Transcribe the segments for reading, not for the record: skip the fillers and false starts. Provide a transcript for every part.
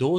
2,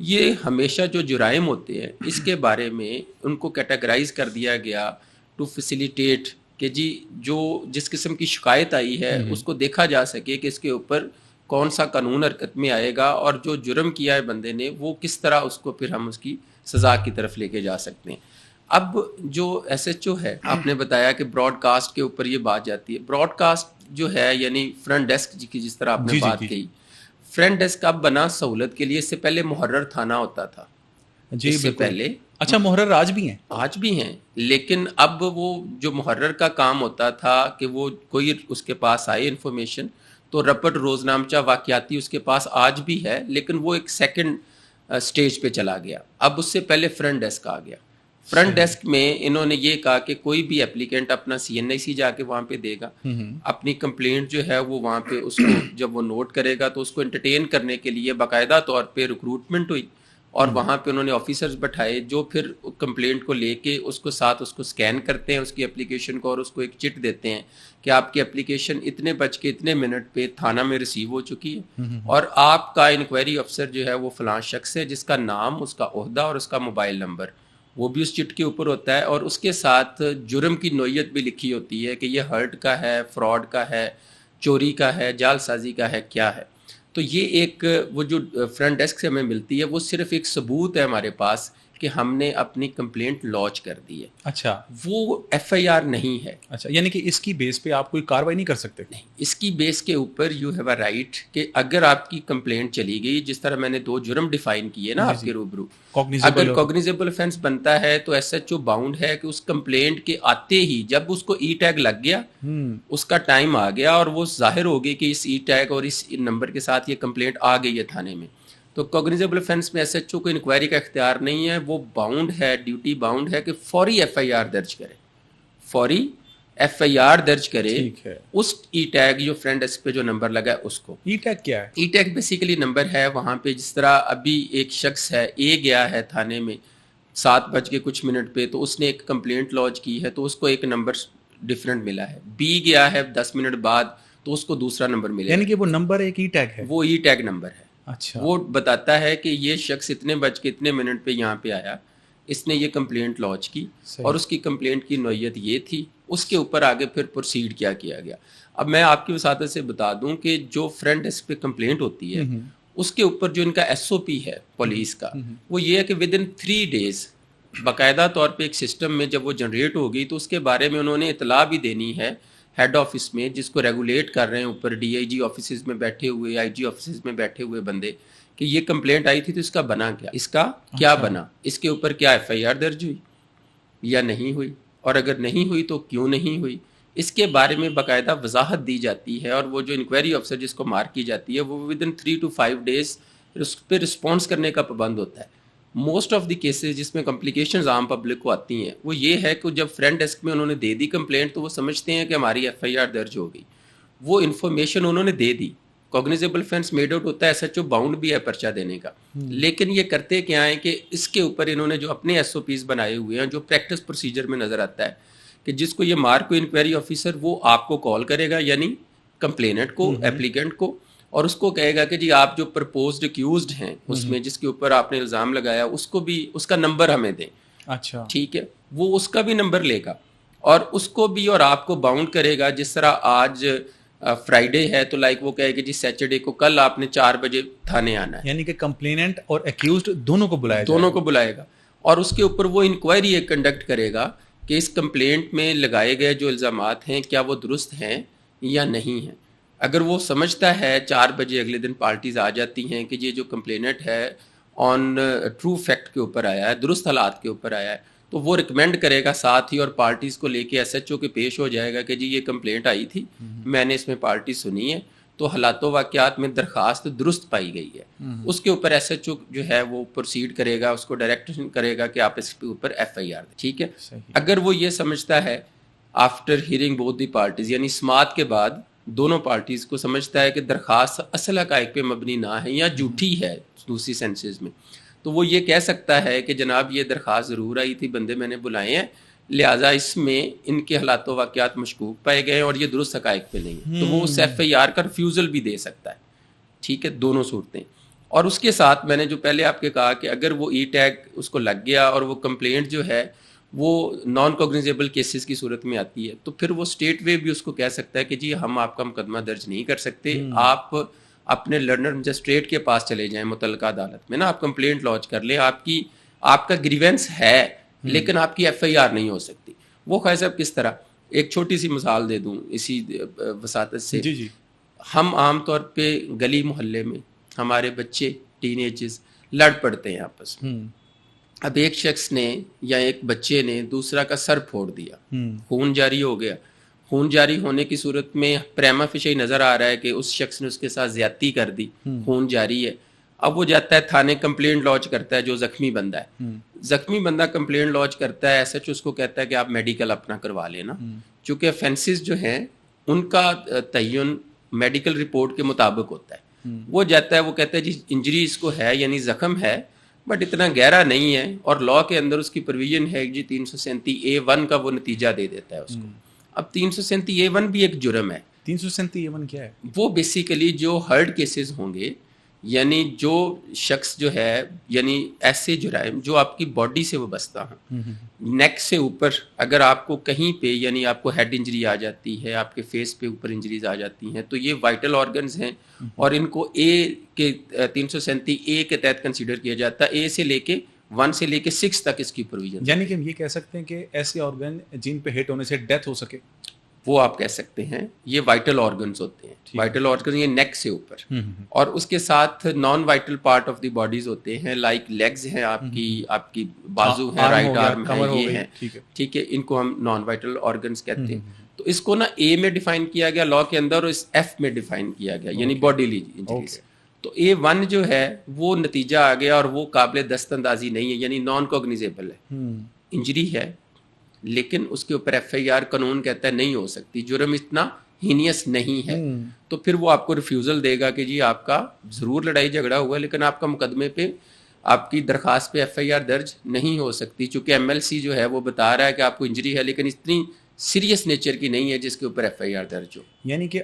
یہ ہمیشہ جو جرائم ہوتے ہیں اس کے بارے میں ان کو کیٹیگرائز کر دیا گیا ٹو فیسیلیٹیٹ کہ جی جو جس قسم کی شکایت آئی ہے اس کو دیکھا جا سکے کہ اس کے اوپر کون سا قانون حرکت میں آئے گا اور جو جرم کیا ہے بندے نے وہ کس طرح اس کو پھر ہم اس کی سزا کی طرف لے کے جا سکتے ہیں. اب جو ایس ایچ او ہے آپ نے بتایا کہ براڈ کاسٹ کے اوپر یہ بات جاتی ہے. براڈ کاسٹ جو ہے یعنی فرنٹ ڈیسک کی جس طرح آپ نے بات کہی, فرنٹ ڈیسک اب بنا سہولت کے لیے. اس سے پہلے محرر تھانہ ہوتا تھا جی اس سے پہلے. اچھا محرر آج بھی ہیں؟ آج بھی ہیں, لیکن اب وہ جو محرر کا کام ہوتا تھا کہ وہ کوئی اس کے پاس آئے انفارمیشن تو رپٹ روزنامچہ واقعاتی اس کے پاس آج بھی ہے, لیکن وہ ایک سیکنڈ سٹیج پہ چلا گیا. اب اس سے پہلے فرنٹ ڈیسک آ گیا. فرنٹ ڈیسک میں انہوں نے یہ کہا کہ کوئی بھی اپلیکینٹ اپنا CNIC جا کے وہاں پہ دے گا, اپنی کمپلینٹ جو ہے وہ وہاں پہ اس کو جب وہ نوٹ کرے گا تو اس کو انٹرٹین کرنے کے لیے باقاعدہ طور پہ ریکروٹمنٹ ہوئی اور وہاں پہ انہوں نے آفیسرز بٹھائے جو پھر کمپلینٹ کو لے کے اس کو ساتھ اس کو سکین کرتے ہیں اس کی اپلیکیشن کو اور اس کو ایک چٹ دیتے ہیں کہ آپ کی اپلیکیشن اتنے بج کے اتنے منٹ پہ تھانہ میں ریسیو ہو چکی ہے اور آپ کا انکوائری افسر جو ہے وہ فلاں شخص ہے جس کا نام, اس کا عہدہ اور اس کا موبائل نمبر وہ بھی اس چٹ کے اوپر ہوتا ہے اور اس کے ساتھ جرم کی نوعیت بھی لکھی ہوتی ہے کہ یہ ہرٹ کا ہے, فراڈ کا ہے, چوری کا ہے, جعل سازی کا ہے, کیا ہے. تو یہ ایک وہ جو فرنٹ ڈیسک سے ہمیں ملتی ہے وہ صرف ایک ثبوت ہے ہمارے پاس کہ ہم نے اپنی کمپلینٹ لانچ کر دی ہے. اچھا, وہ FIR نہیں ہے. اچھا, یعنی کہ اس کی بیس پہ آپ کوئی کاروائی نہیں کر سکتے؟ نہیں, اس کی بیس کے اوپر یو ہیو اے رائٹ کہ اگر آپ کی کمپلینٹ چلی گئی, جس طرح میں نے 2 جرم ڈیفائن کیے نا آپ کے روبرو, اگر کوگنیزیبل offense بنتا ہے تو SHO باؤنڈ ہے کہ اس کمپلینٹ کے آتے ہی جب اس کو ای ٹیگ لگ گیا, اس کا ٹائم آ گیا اور وہ ظاہر ہو گئی کہ اس ای ٹیگ اور اس نمبر کے ساتھ یہ کمپلینٹ آ گئی ہے تھانے میں, تو کوگنیزیبل offense میں SHO کو انکوائری کا اختیار نہیں ہے. وہ باؤنڈ ہے, ڈیوٹی باؤنڈ ہے کہ فوری FIR درج کرے, فوری FIR درج کرے اس ای ٹیگ جو فرنٹ ڈیسک پہ جو نمبر لگا ہے اس کو. ای ٹیگ کیا ہے؟ ای ٹیگ بیسیکلی نمبر ہے وہاں پہ, جس طرح ابھی ایک شخص ہے A گیا ہے تھانے میں 7 بج کے کچھ منٹ پہ, تو اس نے ایک کمپلینٹ لانچ کی ہے تو اس کو ایک نمبر ڈفرینٹ ملا ہے. B گیا ہے 10 منٹ بعد تو اس کو دوسرا نمبر ملے, یعنی کہ وہ نمبر ایک ای ٹیگ ہے, وہ ای ٹیگ نمبر ہے. اچھا, وہ بتاتا ہے کہ یہ شخص اتنے بج کے اتنے منٹ پہ یہاں پہ آیا, اس نے یہ کمپلینٹ لانچ کی اور اس کی کمپلینٹ کی نوعیت یہ تھی, اس کے اوپر آگے پھر پروسیڈ کیا گیا. اب میں آپ کی وساطت سے بتا دوں کہ جو فرنٹ ڈیسک پہ کمپلینٹ ہوتی ہے اس کے اوپر جو ان کا SOP ہے پولیس کا, وہ یہ ہے کہ ود ان 3 days باقاعدہ طور پہ ایک سسٹم میں جب وہ جنریٹ ہوگی تو اس کے بارے میں انہوں نے اطلاع بھی دینی ہے ہیڈ آفس میں, جس کو ریگولیٹ کر رہے ہیں اوپر DIG آفیسز میں بیٹھے ہوئے, IG آفیسز میں بیٹھے ہوئے بندے, کہ یہ کمپلینٹ آئی تھی تو اس کا بنا کیا, اس کا کیا بنا, اس کے اوپر کیا FIR درج ہوئی یا نہیں ہوئی, اور اگر نہیں ہوئی تو کیوں نہیں ہوئی, اس کے بارے میں باقاعدہ وضاحت دی جاتی ہے. اور وہ جو انکوائری افسر جس کو مارک کی جاتی ہے وہ ود ان 3 to 5 days اس پہ رسپانس کرنے کا پابند ہوتا ہے. موسٹ آف دی کیسز جس میں کمپلیکیشنز عام پبلک کو آتی ہیں وہ یہ ہے کہ جب فرنٹ ڈیسک میں انہوں نے دے دی کمپلینٹ تو وہ سمجھتے ہیں کہ ہماری FIR درج ہو گئی, وہ انفارمیشن انہوں نے دے دی, کوگنیزیبل offense میڈ آؤٹ ہوتا ہے, SHO باؤنڈ بھی ہے پرچہ دینے کا, لیکن یہ کرتے کیا ہیں کہ اس کے اوپر انہوں نے جو اپنے SOPs بنائے ہوئے ہیں, جو پریکٹس پروسیجر میں نظر آتا ہے کہ جس کو یہ مارک کو انکوائری آفیسر وہ آپ کو کال کرے گا, یعنی کمپلیننٹ کو, ایپلیکینٹ کو, اور اس کو کہے گا کہ جی آپ جو پرپوزڈ ایکیوزڈ ہیں اس میں جس کے اوپر آپ نے الزام لگایا اس کو بھی اس کا نمبر ہمیں دیں. اچھا, ٹھیک ہے, وہ اس کا بھی نمبر لے گا اور اس کو بھی اور آپ کو باؤنڈ کرے گا. جس طرح آج فرائیڈے ہے تو لائک وہ کہے کہ جی سیٹرڈے کو کل آپ نے 4 بجے تھانے آنا ہے, یعنی کہ کمپلیننٹ اور ایکیوزڈ دونوں کو بلائے, دونوں کو بلائے گا اور اس کے اوپر وہ انکوائری ایک کنڈکٹ کرے گا کہ اس کمپلینٹ میں لگائے گئے جو الزامات ہیں کیا وہ درست ہیں یا نہیں ہیں. اگر وہ سمجھتا ہے 4 بجے اگلے دن پارٹیز آ جاتی ہیں کہ یہ جو کمپلیننٹ ہے آن ٹرو فیکٹ کے اوپر آیا ہے, درست حالات کے اوپر آیا ہے, تو وہ ریکمینڈ کرے گا ساتھ ہی اور پارٹیز کو لے کے SHO کے پیش ہو جائے گا کہ جی یہ کمپلینٹ آئی تھی, میں نے اس میں پارٹی سنی ہے, تو حالات و واقعات میں درخواست درست پائی گئی ہے. اس کے اوپر SHO جو ہے وہ پروسیڈ کرے گا, اس کو ڈائریکشن کرے گا کہ آپ اس کے اوپر FIR دیں. ٹھیک ہے, اگر وہ یہ سمجھتا ہے after hearing both the parties, یعنی سماعت کے بعد دونوں پارٹیز کو سمجھتا ہے کہ درخواست اصل حقائق پہ مبنی نہ ہے یا جھوٹی ہے دوسری سینسز میں, تو وہ یہ کہہ سکتا ہے کہ جناب یہ درخواست ضرور آئی تھی, بندے میں نے بلائے ہیں, لہٰذا اس میں ان کے حالات و واقعات مشکوک پائے گئے ہیں اور یہ درست حقائق پہ نہیں ہے, تو وہ اس FIR کا ریفیوزل بھی دے سکتا ہے. ٹھیک ہے, دونوں صورتیں. اور اس کے ساتھ میں نے جو پہلے آپ کے کہا کہ اگر وہ ای ٹیگ اس کو لگ گیا اور وہ کمپلینٹ جو ہے وہ نان کوگنیزیبل کیسز کی صورت میں آتی ہے تو پھر وہ اسٹیٹ وے بھی اس کو کہہ سکتا ہے کہ جی ہم آپ کا مقدمہ درج نہیں کر سکتے، آپ اپنے لرنر مجسٹریٹ کے پاس چلے جائیں متعلقہ عدالت میں نا، آپ کمپلینٹ لانچ کر لیں، آپ کا گریونس ہے لیکن آپ کی ایف آئی آر نہیں ہو سکتی۔ وہ خیر صاحب کس طرح، ایک چھوٹی سی مثال دے دوں اسی وساطت سے، جی ہم عام طور پہ گلی محلے میں ہمارے بچے ٹین ایجز لڑ پڑتے ہیں آپس میں، اب ایک شخص نے یا ایک بچے نے دوسرا کا سر پھوڑ دیا، خون جاری ہو گیا، خون جاری ہونے کی صورت میں پریما فیشی نظر آ رہا ہے کہ اس شخص نے اس کے ساتھ زیادتی کر دی، خون جاری ہے، اب وہ جاتا ہے تھانے کمپلینٹ لانچ کرتا ہے، جو زخمی بندہ ہے، زخمی بندہ کمپلینٹ لانچ کرتا ہے، ایس ایچ او اس کو کہتا ہے کہ آپ میڈیکل اپنا کروا لینا، چونکہ افینسز جو ہیں ان کا تعین میڈیکل رپورٹ کے مطابق ہوتا ہے، وہ جاتا ہے، وہ کہتا ہے جی انجری اس کو ہے یعنی زخم ہے بٹ اتنا گہرا نہیں ہے، اور لاء کے اندر اس کی پروویژن ہے جی 337A1 کا وہ نتیجہ دے دیتا ہے اس کو۔ اب 337A1 بھی ایک جرم ہے۔ 337A1 کیا ہے؟ وہ بیسیکلی جو ہرڈ کیسز ہوں گے، یعنی جو شخص جو ہے، یعنی ایسے جرائم جو آپ کی باڈی سے وابستہ ہیں، نیک سے اوپر اگر آپ کو کہیں پہ یعنی آپ کو ہیڈ انجری آ جاتی ہے، آپ کے فیس پہ اوپر انجریز آ جاتی ہیں، تو یہ وائٹل آرگنز ہیں اور ان کو اے کے 337A کے تحت کنسیڈر کیا جاتا ہے، اے سے لے کے 1 سے لے کے 6 تک اس کی پروویژن، یعنی کہ ہم یہ کہہ سکتے ہیں کہ ایسے آرگن جن پہ ہٹ ہونے سے ڈیتھ ہو سکے، وہ آپ کہہ سکتے ہیں یہ وائٹل آرگنز ہوتے ہیں۔ وائٹل آرگن یہ نیک سے اوپر، اور اس کے ساتھ naan vital part of the bodies ہوتے ہیں، لائک لیگز ہیں، آپ کی بازو ہیں، رائٹ آرم ہے، یہ ہیں، ٹھیک ہے، ان کو ہم نان وائٹل آرگنز کہتے ہیں۔ تو اس کو نا اے میں ڈیفائن کیا گیا لاء کے اندر، اور اس ایف میں ڈیفائن کیا گیا یعنی باڈیلی انجریز۔ تو A1 جو ہے وہ نتیجہ آ گیا اور وہ قابل دست اندازی نہیں ہے، یعنی نان کوگنیزیبل ہے، انجری ہے لیکن اس کے اوپر ایف آئی آر قانون کہتا ہے نہیں ہو سکتی، جرم اتنا ہینیس نہیں ہے، تو پھر وہ آپ کو ریفیوزل دے گا کہ جی آپ کا ضرور لڑائی جھگڑا ہوا لیکن آپ کا مقدمے پہ، آپ کی درخواست پہ ایف آئی آر درج نہیں ہو سکتی، چونکہ ایم ایل سی جو ہے وہ بتا رہا ہے کہ آپ کو انجری ہے لیکن اتنی سیریس نیچر کی نہیں ہے جس کے اوپر ایف آئی آر درج ہو۔ یعنی کہ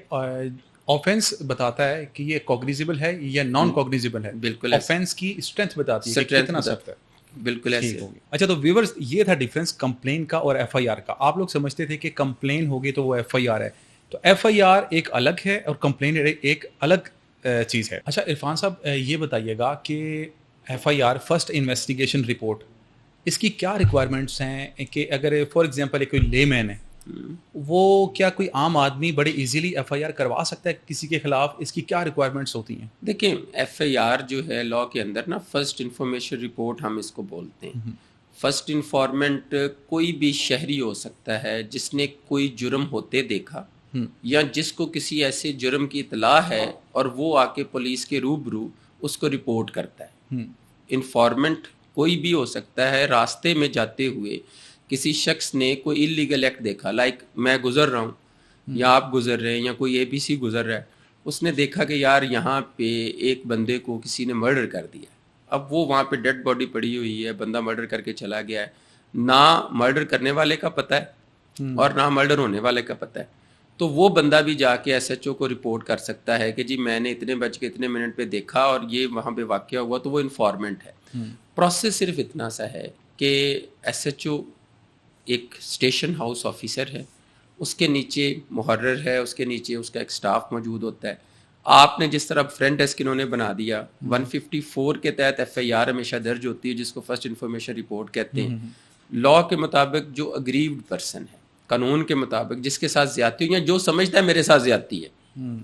آفینس بتاتا ہے کہ یہ کوگنیزیبل ہے یا نان کوگنیزیبل ہے، بالکل آفینس کی اسٹرینتھ بتاتی ہے کہ کتنا سخت ہے، بالکل ایسے۔ اچھا تو ویورز یہ تھا ڈیفرنس کمپلین کا اور ایف آئی آر کا۔ آپ لوگ سمجھتے تھے کہ کمپلین ہوگی تو وہ ایف آئی آر ہے، تو ایف آئی آر ایک الگ ہے اور کمپلین ایک الگ چیز ہے۔ اچھا عرفان صاحب یہ بتائیے گا کہ F I R first investigation report, اس کی کیا ریکوائرمنٹس ہیں کہ اگر فار ایگزامپل کوئی لے مین ہے، وہ کیا کوئی عام آدمی بڑے ایزیلی ایف آئی آر کروا سکتا ہے کسی کے خلاف؟ اس کی کیا ریکوائرمنٹس ہوتی ہیں؟ دیکھیں ایف آئی آر جو ہے لاء کے اندر نا فرسٹ انفارمیشن رپورٹ ہم اس کو بولتے ہیں۔ فرسٹ انفارمنٹ کوئی بھی شہری ہو سکتا ہے جس نے کوئی جرم ہوتے دیکھا یا جس کو کسی ایسے جرم کی اطلاع ہے اور وہ آ کے پولیس کے روبرو اس کو رپورٹ کرتا ہے۔ انفارمنٹ کوئی بھی ہو سکتا ہے، راستے میں جاتے ہوئے کسی شخص نے کوئی انلیگل ایکٹ دیکھا، لائک میں گزر رہا ہوں یا آپ گزر رہے ہیں یا کوئی اے بی سی گزر رہا ہے، اس نے دیکھا کہ یار یہاں پہ ایک بندے کو کسی نے مرڈر کر دیا، اب وہ وہاں پہ ڈیڈ باڈی پڑی ہوئی ہے، بندہ مرڈر کر کے چلا گیا ہے، نہ مرڈر کرنے والے کا پتہ ہے اور نہ مرڈر ہونے والے کا پتہ ہے، تو وہ بندہ بھی جا کے ایس ایچ او کو رپورٹ کر سکتا ہے کہ جی میں نے اتنے بج کے اتنے منٹ پہ دیکھا اور یہ وہاں پہ واقعہ ہوا، تو وہ انفارمنٹ ہے۔ پروسیس صرف اتنا سا ہے کہ ایس ایچ او ایک اسٹیشن ہاؤس آفیسر ہے، اس کے نیچے محرر ہے، اس کے نیچے اس کا ایک سٹاف موجود ہوتا ہے۔ آپ نے جس طرح فرنٹ ڈیسک انہوں نے بنا دیا، 154 کے تحت ایف آئی آر ہمیشہ درج ہوتی ہے جس کو فرسٹ انفارمیشن رپورٹ کہتے ہیں۔ لاء کے مطابق جو اگریوڈ پرسن ہے، قانون کے مطابق جس کے ساتھ زیادتی ہوئی ہے، جو سمجھتا ہے میرے ساتھ زیادتی ہے،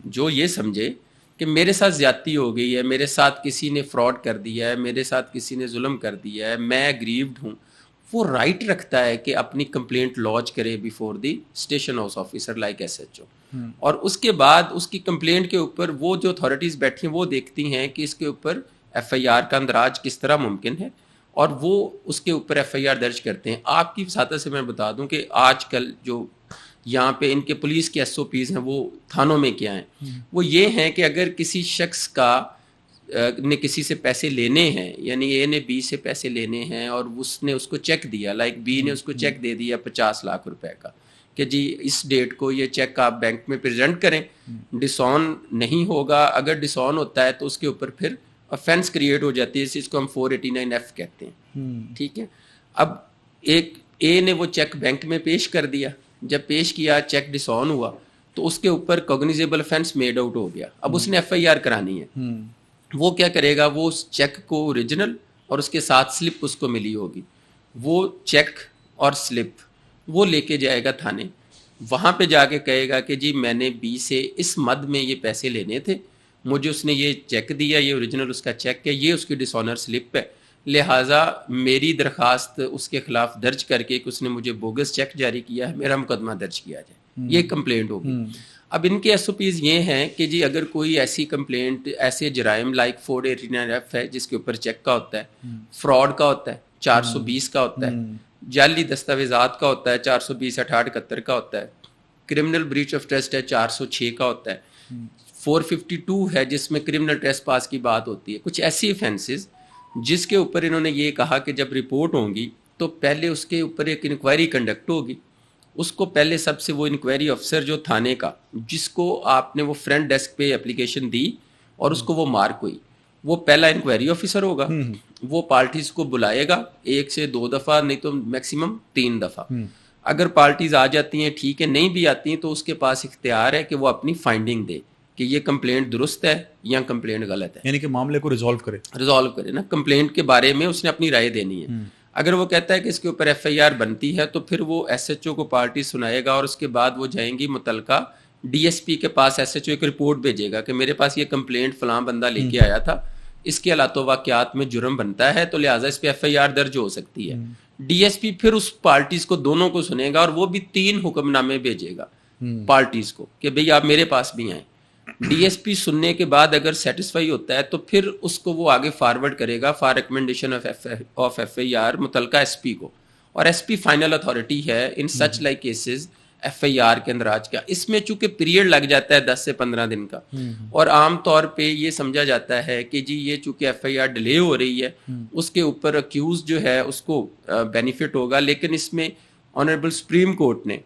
جو یہ سمجھے کہ میرے ساتھ زیادتی ہو گئی ہے، میرے ساتھ کسی نے فراڈ کر دیا ہے، میرے ساتھ کسی نے ظلم کر دیا ہے، میں اگریوڈ ہوں، وہ رائٹ رکھتا ہے کہ اپنی کمپلینٹ لانچ کرے before the station house officer like S H O, اور اس کے بعد اس کی کمپلینٹ کے اوپر وہ جو اتھارٹیز بیٹھی ہیں وہ دیکھتی ہیں کہ اس کے اوپر ایف آئی آر کا اندراج کس طرح ممکن ہے اور وہ اس کے اوپر ایف آئی آر درج کرتے ہیں۔ آپ کی وساطت سے میں بتا دوں کہ آج کل جو یہاں پہ ان کے پولیس کے ایس او پیز ہیں وہ تھانوں میں کیا ہیں، وہ یہ ہیں کہ اگر کسی شخص کا نے کسی سے پیسے لینے ہیں، یعنی اے نے بی سے پیسے لینے ہیں اور اس نے اس کو چیک دیا، لائک بی نے اس کو چیک دے دیا 50 لاکھ روپے کا کہ جی اس ڈیٹ کو یہ چیک آپ بینک میں پریزنٹ کریں، ڈسون نہیں ہوگا، اگر ڈسون ہوتا ہے تو اس کے اوپر پھر offense کریٹ ہو جاتی ہے، اس کو ہم 489F کہتے ہیں. ٹھیک ہے، اب ایک اے نے وہ چیک بینک میں پیش کر دیا، جب پیش کیا چیک ڈس آن ہوا تو اس کے اوپر کوگنیزیبل offense میڈ آؤٹ ہو گیا. اب اس نے FIR کرانی ہے. وہ کیا کرے گا، وہ اس چیک کو اوریجنل اور اس کے ساتھ سلپ اس کو ملی ہوگی، وہ چیک اور سلپ وہ لے کے جائے گا تھانے. وہاں پہ جا کے کہے گا کہ جی میں نے بی سے اس مد میں یہ پیسے لینے تھے، مجھے اس نے یہ چیک دیا، یہ اوریجنل اس کا چیک ہے، یہ اس کی ڈس آنر سلپ ہے، لہٰذا میری درخواست اس کے خلاف درج کر کے کہ اس نے مجھے بوگس چیک جاری کیا ہے، میرا مقدمہ درج کیا جائے. یہ کمپلینٹ ہوگی. اب ان کے SOPs یہ ہیں کہ جی اگر کوئی ایسی کمپلینٹ، ایسے جرائم لائک 489F ہے جس کے اوپر چیک کا ہوتا ہے، فراڈ کا ہوتا ہے 420 کا ہوتا ہے، جعلی دستاویزات کا ہوتا ہے 420 6871 کا ہوتا ہے، کرمنل بریچ آف ٹرسٹ ہے 406 کا ہوتا ہے، 452 ہے جس میں کرمنل ٹریس پاس کی بات ہوتی ہے. کچھ ایسی offenses جس کے اوپر انہوں نے یہ کہا کہ جب رپورٹ ہوں گی تو پہلے اس کے اوپر ایک انکوائری کنڈکٹ ہوگی. اس کو پہلے سب سے وہ انکوائری افسر جو تھانے کا، جس کو آپ نے وہ فرنٹ ڈیسک پہ اپلیکیشن دی اور اس کو وہ مارک ہوئی، وہ پہلا انکوائری آفیسر ہوگا. وہ پارٹیز کو بلائے گا 1 سے 2 دفعہ، نہیں تو میکسیمم 3 دفعہ. اگر پارٹیز آ جاتی ہیں ٹھیک ہے، نہیں بھی آتی ہیں تو اس کے پاس اختیار ہے کہ وہ اپنی فائنڈنگ دے کہ یہ کمپلینٹ درست ہے یا کمپلینٹ غلط ہے، یعنی کہ معاملے کو ریزالو کرے نا. کمپلینٹ کے بارے میں اس نے اپنی رائے دینی ہے. اگر وہ کہتا ہے کہ اس کے اوپر FIR بنتی ہے تو پھر وہ SHO کو پارٹی سنائے گا اور اس کے بعد وہ جائیں گی متعلقہ DSP کے پاس. SHO ایک رپورٹ بھیجے گا کہ میرے پاس یہ کمپلینٹ فلاں بندہ لے کے آیا تھا، اس کے علات و واقعات میں جرم بنتا ہے تو لہٰذا اس پہ FIR درج ہو سکتی ہے. DSP پھر اس پارٹیز کو دونوں کو سنے گا اور وہ بھی 3 حکم نامے بھیجے گا پارٹیز کو کہ بھئی آپ میرے پاس بھی آئیں. DSP سننے کے بعد اگر سیٹسفائی ہوتا ہے تو پھر اس کو وہ آگے فارورڈ کرے گا فار ریکمنڈیشن آف FIR متعلقہ SP کو، اور SP فائنل اتھارٹی ہے ان سچ لائک کیسز FIR کے اندراج کا. اس میں چونکہ پیریڈ لگ جاتا ہے 10 سے 15 دن کا، اور عام طور پہ یہ سمجھا جاتا ہے کہ جی یہ چونکہ FIR ڈیلے ہو رہی ہے اس کے اوپر اکیوز جو ہے اس کو بینیفٹ ہوگا. لیکن اس میں آنریبل سپریم کورٹ نے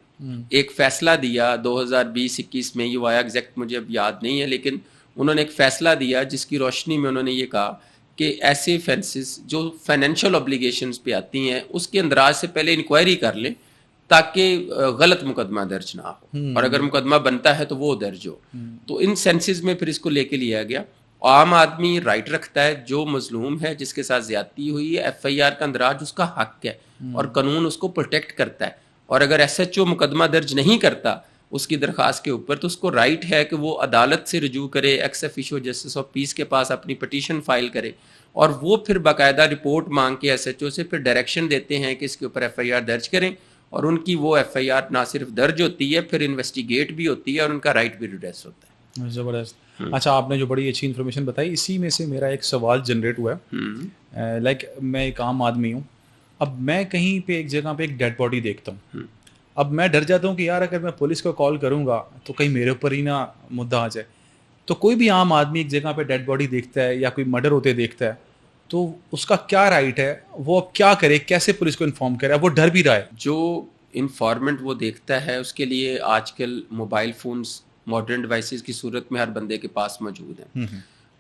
ایک فیصلہ دیا 2020-21 میں، یہ آیا ایگزیکٹ مجھے اب یاد نہیں ہے، لیکن انہوں نے ایک فیصلہ دیا جس کی روشنی میں انہوں نے یہ کہا کہ ایسے فینسز جو فائنینشیل اوبلیگیشنز پہ آتی ہیں اس کے اندراج سے پہلے انکوائری کر لیں تاکہ غلط مقدمہ درج نہ ہو، اور اگر مقدمہ بنتا ہے تو وہ درج ہو. تو ان سینسز میں پھر اس کو لے کے لیا گیا. عام آدمی رائٹ رکھتا ہے، جو مظلوم ہے جس کے ساتھ زیادتی ہوئی ہے FIR کا اندراج اس کا حق ہے اور قانون اس کو پروٹیکٹ کرتا ہے. اور اگر SHO مقدمہ درج نہیں کرتا اس کی درخواست کے اوپر تو اس کو رائٹ ہے کہ وہ عدالت سے رجوع کرے، ایکس ایفیشو جسٹس آف پیس کے پاس اپنی پٹیشن فائل کرے، اور وہ پھر باقاعدہ رپورٹ مانگ کے SHO سے پھر ڈائریکشن دیتے ہیں کہ اس کے اوپر FIR درج کریں، اور ان کی وہ FIR نہ صرف درج ہوتی ہے پھر انویسٹیگیٹ بھی ہوتی ہے اور ان کا رائٹ بھی ریڈریس ہوتا ہے. زبردست. اچھا، آپ نے جو بڑی اچھی انفارمیشن بتائی، اسی میں سے میرا ایک سوال جنریٹ ہوا ہے. لائک میں ایک عام آدمی ہوں، اب میں کہیں پہ ایک جگہ پہ ایک ڈیڈ باڈی دیکھتا ہوں، اب میں ڈر جاتا ہوں کہ یار اگر میں پولیس کو کال کروں گا تو کہیں میرے اوپر ہی نہ مدعا آ جائے. تو کوئی بھی عام آدمی ایک جگہ پہ ڈیڈ باڈی دیکھتا ہے یا کوئی مرڈر ہوتے دیکھتا ہے تو اس کا کیا رائٹ ہے، وہ اب کیا کرے، کیسے پولیس کو انفارم کرے؟ اب وہ ڈر بھی رہا ہے. جو انفارمنٹ وہ دیکھتا ہے اس کے لیے آج کل موبائل فونز ماڈرن ڈیوائسز کی صورت میں ہر بندے کے پاس موجود ہیں.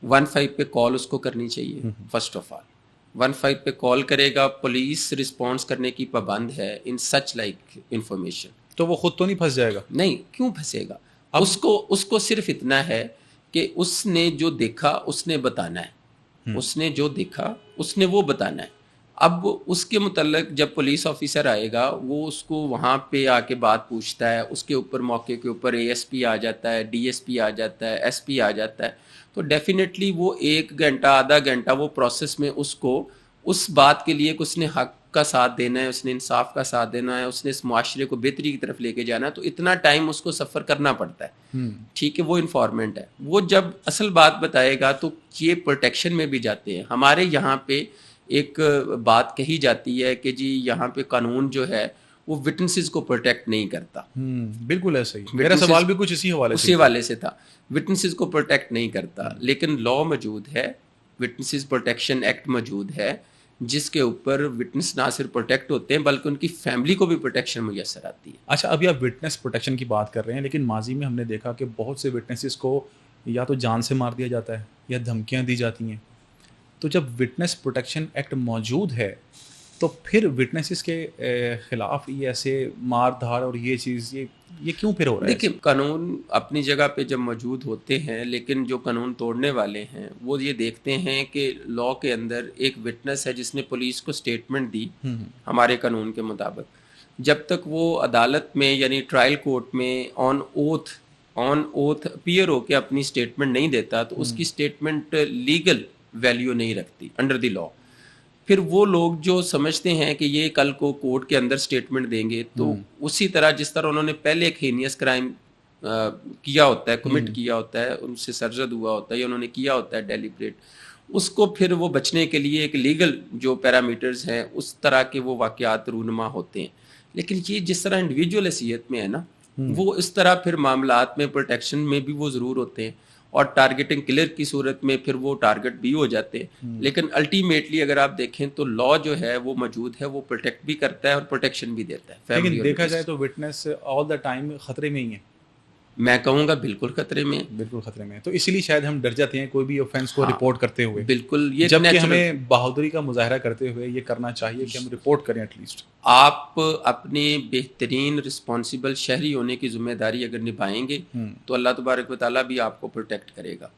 15 پہ کال اس کو کرنی چاہیے. فرسٹ آف آل 15 پہ کال کرے گا، پولیس رسپانس کرنے کی پابند ہے ان سچ لائک انفارمیشن. تو وہ خود تو نہیں پھنس جائے گا؟ نہیں، کیوں پھنسے گا؟ اس کو صرف اتنا ہے کہ اس نے جو دیکھا اس نے بتانا ہے، اس نے جو دیکھا اس نے وہ بتانا ہے. اب اس کے متعلق جب پولیس آفیسر آئے گا وہ اس کو وہاں پہ آ کے بات پوچھتا ہے، اس کے اوپر موقع کے اوپر ASP آ جاتا ہے، DSP آ جاتا ہے، SP آ جاتا ہے، تو ڈیفینیٹلی وہ 1 گھنٹہ آدھا گھنٹہ وہ پروسیس میں اس کو اس بات کے لیے کہ اس نے حق کا ساتھ دینا ہے، اس نے انصاف کا ساتھ دینا ہے، اس نے اس معاشرے کو بہتری کی طرف لے کے جانا ہے، تو اتنا ٹائم اس کو سفر کرنا پڑتا ہے. ٹھیک ہے، وہ انفارمنٹ ہے. وہ جب اصل بات بتائے گا تو یہ پروٹیکشن میں بھی جاتے ہیں. ہمارے یہاں پہ ایک بات کہی جاتی ہے کہ جی یہاں پہ قانون جو ہے وہ وٹنسز کو پروٹیکٹ نہیں کرتا. بالکل ایسا ہی میرا سوال بھی کچھ اسی حوالے سے تھا. وٹنسز کو پروٹیکٹ نہیں کرتا، لیکن لا موجود ہے، وٹنسز پروٹیکشن ایکٹ موجود ہے، جس کے اوپر وٹنس نہ صرف پروٹیکٹ ہوتے ہیں بلکہ ان کی فیملی کو بھی پروٹیکشن میسر آتی ہے. اچھا، ابھی آپ وٹنس پروٹیکشن کی بات کر رہے ہیں، لیکن ماضی میں ہم نے دیکھا کہ بہت سے وٹنسز کو یا تو جان سے مار دیا جاتا ہے یا دھمکیاں دی جاتی ہیں. تو جب وٹنس پروٹیکشن ایکٹ موجود ہے تو پھر وٹنسز کے خلاف یہ ایسے مار دھار اور یہ چیز یہ کیوں پھر ہو رہا ہے؟ دیکھیں قانون اپنی جگہ پہ جب موجود ہوتے ہیں، لیکن جو قانون توڑنے والے ہیں وہ یہ دیکھتے ہیں کہ لا کے اندر ایک وٹنس ہے جس نے پولیس کو سٹیٹمنٹ دی ہمارے قانون کے مطابق، جب تک وہ عدالت میں یعنی ٹرائل کورٹ میں آن اوتھ اپیئر ہو کے اپنی سٹیٹمنٹ نہیں دیتا تو اس کی سٹیٹمنٹ لیگل ویلیو نہیں رکھتی انڈر دی لا. پھر وہ لوگ جو سمجھتے ہیں کہ یہ کل کو کورٹ کے اندر سٹیٹمنٹ دیں گے تو اسی طرح جس طرح انہوں نے پہلے ایک ہینیس کرائم کیا ہوتا ہے، کمٹ کیا ہوتا ہے، ان سے سرزد ہوا ہوتا ہے یا انہوں نے کیا ہوتا ہے ڈیلیبریٹ، اس کو پھر وہ بچنے کے لیے ایک لیگل جو پیرامیٹرز ہیں اس طرح کے وہ واقعات رونما ہوتے ہیں. لیکن یہ جس طرح انڈیویجول حیثیت میں ہے نا، وہ اس طرح پھر معاملات میں پروٹیکشن میں بھی وہ ضرور ہوتے ہیں، اور ٹارگیٹنگ کلر کی صورت میں پھر وہ ٹارگٹ بھی ہو جاتے ہیں. لیکن الٹیمیٹلی اگر آپ دیکھیں تو لا جو ہے وہ موجود ہے، وہ پروٹیکٹ بھی کرتا ہے اور پروٹیکشن بھی دیتا ہے. لیکن دیکھا جائے تو وٹنس آل دا ٹائم خطرے میں ہی ہے. میں کہوں گا بالکل خطرے میں، بالکل خطرے میں. تو اسی لیے شاید ہم ڈر جاتے ہیں کوئی بھی آفینس کو رپورٹ کرتے ہوئے. بالکل، یہ جبکہ ہمیں بہادری کا مظاہرہ کرتے ہوئے یہ کرنا چاہیے کہ ہم رپورٹ کریں ایٹ لیسٹ. آپ اپنے بہترین رسپانسیبل شہری ہونے کی ذمہ داری اگر نبھائیں گے تو اللہ تبارک و تعالیٰ بھی آپ کو پروٹیکٹ کرے گا.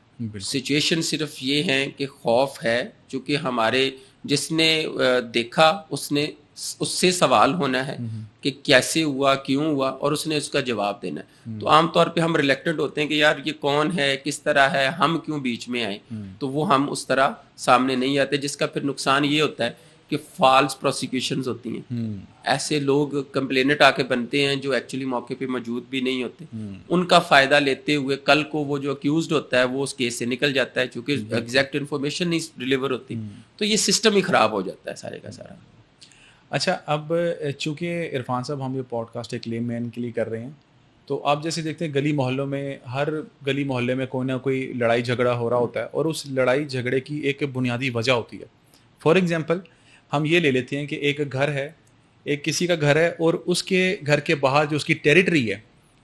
سچویشن صرف یہ ہے کہ خوف ہے، چونکہ ہمارے جس نے دیکھا اس سے سوال ہونا ہے کہ کیسے ہوا، کیوں ہوا، اور اس نے اس کا جواب دینا ہے. تو عام طور پہ ہم ریلیکٹنٹ ہوتے ہیں کہ یار یہ کون ہے، کس طرح ہے، ہم کیوں بیچ میں آئیں، تو وہ ہم اس طرح سامنے نہیں آتے، جس کا پھر نقصان یہ ہوتا ہے کہ فالس پروسیکیوشنز ہوتی ہیں. ایسے لوگ کمپلینٹ آ کے بنتے ہیں جو ایکچولی موقع پہ موجود بھی نہیں ہوتے، ان کا فائدہ لیتے ہوئے کل کو وہ جو اکیوزڈ ہوتا ہے وہ اس کیس سے نکل جاتا ہے، چونکہ ایگزیکٹ انفارمیشن نہیں ڈلیور ہوتی، تو یہ سسٹم ہی خراب ہو جاتا ہے سارے کا سارا. اچھا، اب چونکہ عرفان صاحب ہم یہ پوڈ کاسٹ ایک لیم مین کے لیے کر رہے ہیں، تو آپ جیسے دیکھتے ہیں گلی محلوں میں، ہر گلی محلے میں کوئی نہ کوئی لڑائی جھگڑا ہو رہا ہوتا ہے، اور اس لڑائی جھگڑے کی ایک بنیادی وجہ ہوتی ہے. فار ایگزامپل ہم یہ لے لیتے ہیں کہ ایک گھر ہے، ایک کسی کا گھر ہے، اور اس کے گھر کے باہر جو اس کی ٹیریٹری ہے،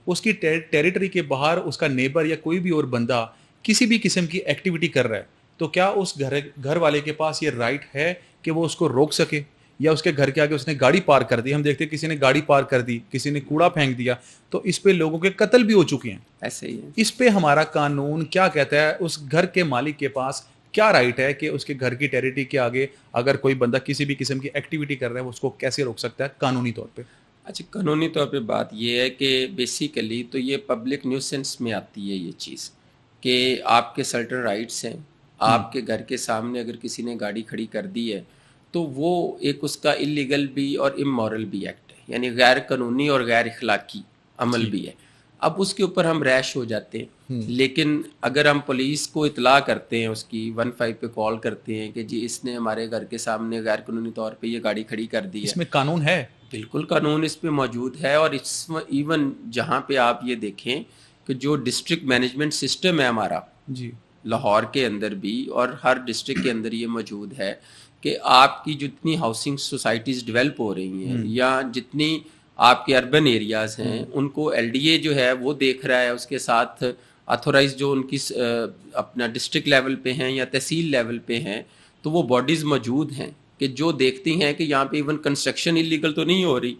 اس کی ٹیریٹری کے باہر اس کا نیبر یا کوئی بھی اور بندہ کسی بھی قسم کی ایکٹیویٹی کر رہا ہے، تو کیا اس گھر والے کے پاس یہ رائٹ ہے کہ وہ اس کو روک سکے؟ یا اس کے گھر کے آگے اس نے گاڑی پارک کر دی، ہم دیکھتے ہیں کسی نے گاڑی پارک کر دی، کسی نے کوڑا پھینک دیا، تو اس پہ لوگوں کے قتل بھی ہو چکے ہیں. ایسے ہی ہے. اس پہ ہمارا قانون کیا کہتا ہے؟ اس گھر کے مالک کے پاس کیا رائٹ ہے کہ اس کے گھر کی ٹیریٹری کے آگے اگر کوئی بندہ کسی بھی قسم کی ایکٹیویٹی کر رہا ہے وہ اس کو کیسے روک سکتا ہے قانونی طور پہ؟ اچھا، قانونی طور پہ بات یہ ہے کہ بیسیکلی تو یہ پبلک نیوسنس میں آتی ہے یہ چیز کہ آپ کے سرٹن رائٹس ہیں. آپ کے گھر کے سامنے اگر کسی نے گاڑی کھڑی کر دی ہے تو وہ ایک اس کا اللیگل بھی اور امورل بھی ایکٹ ہے، یعنی غیر قانونی اور غیر اخلاقی عمل بھی ہے. اب اس کے اوپر ہم ریش ہو جاتے ہیں، لیکن اگر ہم پولیس کو اطلاع کرتے ہیں، اس کی 15 پہ کال کرتے ہیں کہ جی اس نے ہمارے گھر کے سامنے غیر قانونی طور پہ یہ گاڑی کھڑی کر دی ہے، اس میں قانون ہے؟ بالکل قانون اس پہ موجود ہے. اور اس میں ایون جہاں پہ آپ یہ دیکھیں کہ جو ڈسٹرکٹ مینجمنٹ سسٹم ہے ہمارا جی لاہور کے اندر بھی اور ہر ڈسٹرکٹ کے اندر یہ موجود ہے کہ آپ کی جتنی ہاؤسنگ سوسائٹیز ڈیولپ ہو رہی ہیں یا جتنی آپ کے اربن ایریاز ہیں ان کو ایل ڈی اے جو ہے وہ دیکھ رہا ہے، اس کے ساتھ اتھورائز جو ان کی اپنا ڈسٹرکٹ لیول پہ ہیں یا تحصیل لیول پہ ہیں، تو وہ باڈیز موجود ہیں کہ جو دیکھتی ہیں کہ یہاں پہ ایون کنسٹرکشن انلیگل تو نہیں ہو رہی،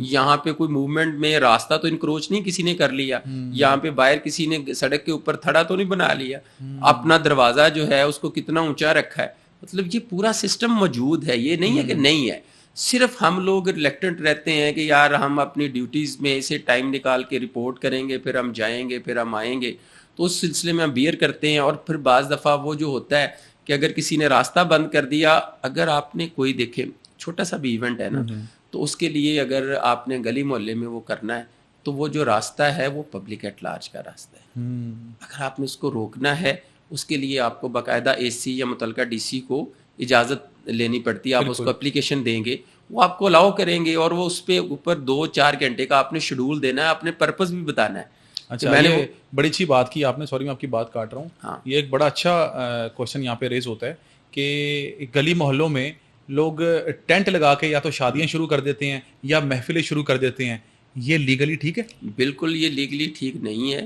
یہاں پہ کوئی موومنٹ میں راستہ تو انکروچ نہیں کسی نے کر لیا، یہاں پہ باہر کسی نے سڑک کے اوپر تھڑا تو نہیں بنا لیا، اپنا دروازہ جو ہے اس کو کتنا اونچا رکھا ہے. مطلب یہ پورا سسٹم موجود ہے، یہ نہیں ہے کہ نہیں ہے. صرف ہم لوگ ریلیکٹنٹ رہتے ہیں کہ یار ہم اپنی ڈیوٹیز میں اسے ٹائم نکال کے رپورٹ کریں گے، پھر ہم جائیں گے، پھر ہم آئیں گے، تو اس سلسلے میں ہم بیئر کرتے ہیں. اور پھر بعض دفعہ وہ جو ہوتا ہے کہ اگر کسی نے راستہ بند کر دیا، اگر آپ نے کوئی دیکھے چھوٹا سا بھی ایونٹ ہے نا، تو اس کے لیے اگر آپ نے گلی محلے میں وہ کرنا ہے تو وہ جو راستہ ہے وہ پبلک ایٹ لارج کا راستہ ہے. اگر آپ نے اس کو روکنا ہے، اس کے لیے آپ کو باقاعدہ اے سی یا متعلقہ ڈی سی کو اجازت لینی پڑتی ہے. آپ اس کو اپلیکیشن دیں گے، وہ آپ کو الاؤ کریں گے، اور وہ اس پہ اوپر 2-4 گھنٹے کا آپ نے شیڈول دینا ہے، اپنے پرپز بھی بتانا ہے. اچھا، میں نے بڑی اچھی بات کی آپ نے، سوری میں آپ کی بات کاٹ رہا ہوں. یہ ایک بڑا اچھا کوشچن یہاں پہ ریز ہوتا ہے کہ گلی محلوں میں لوگ ٹینٹ لگا کے یا تو شادیاں شروع کر دیتے ہیں یا محفلیں شروع کر دیتے ہیں، یہ لیگلی ٹھیک ہے؟ بالکل یہ لیگلی ٹھیک نہیں ہے.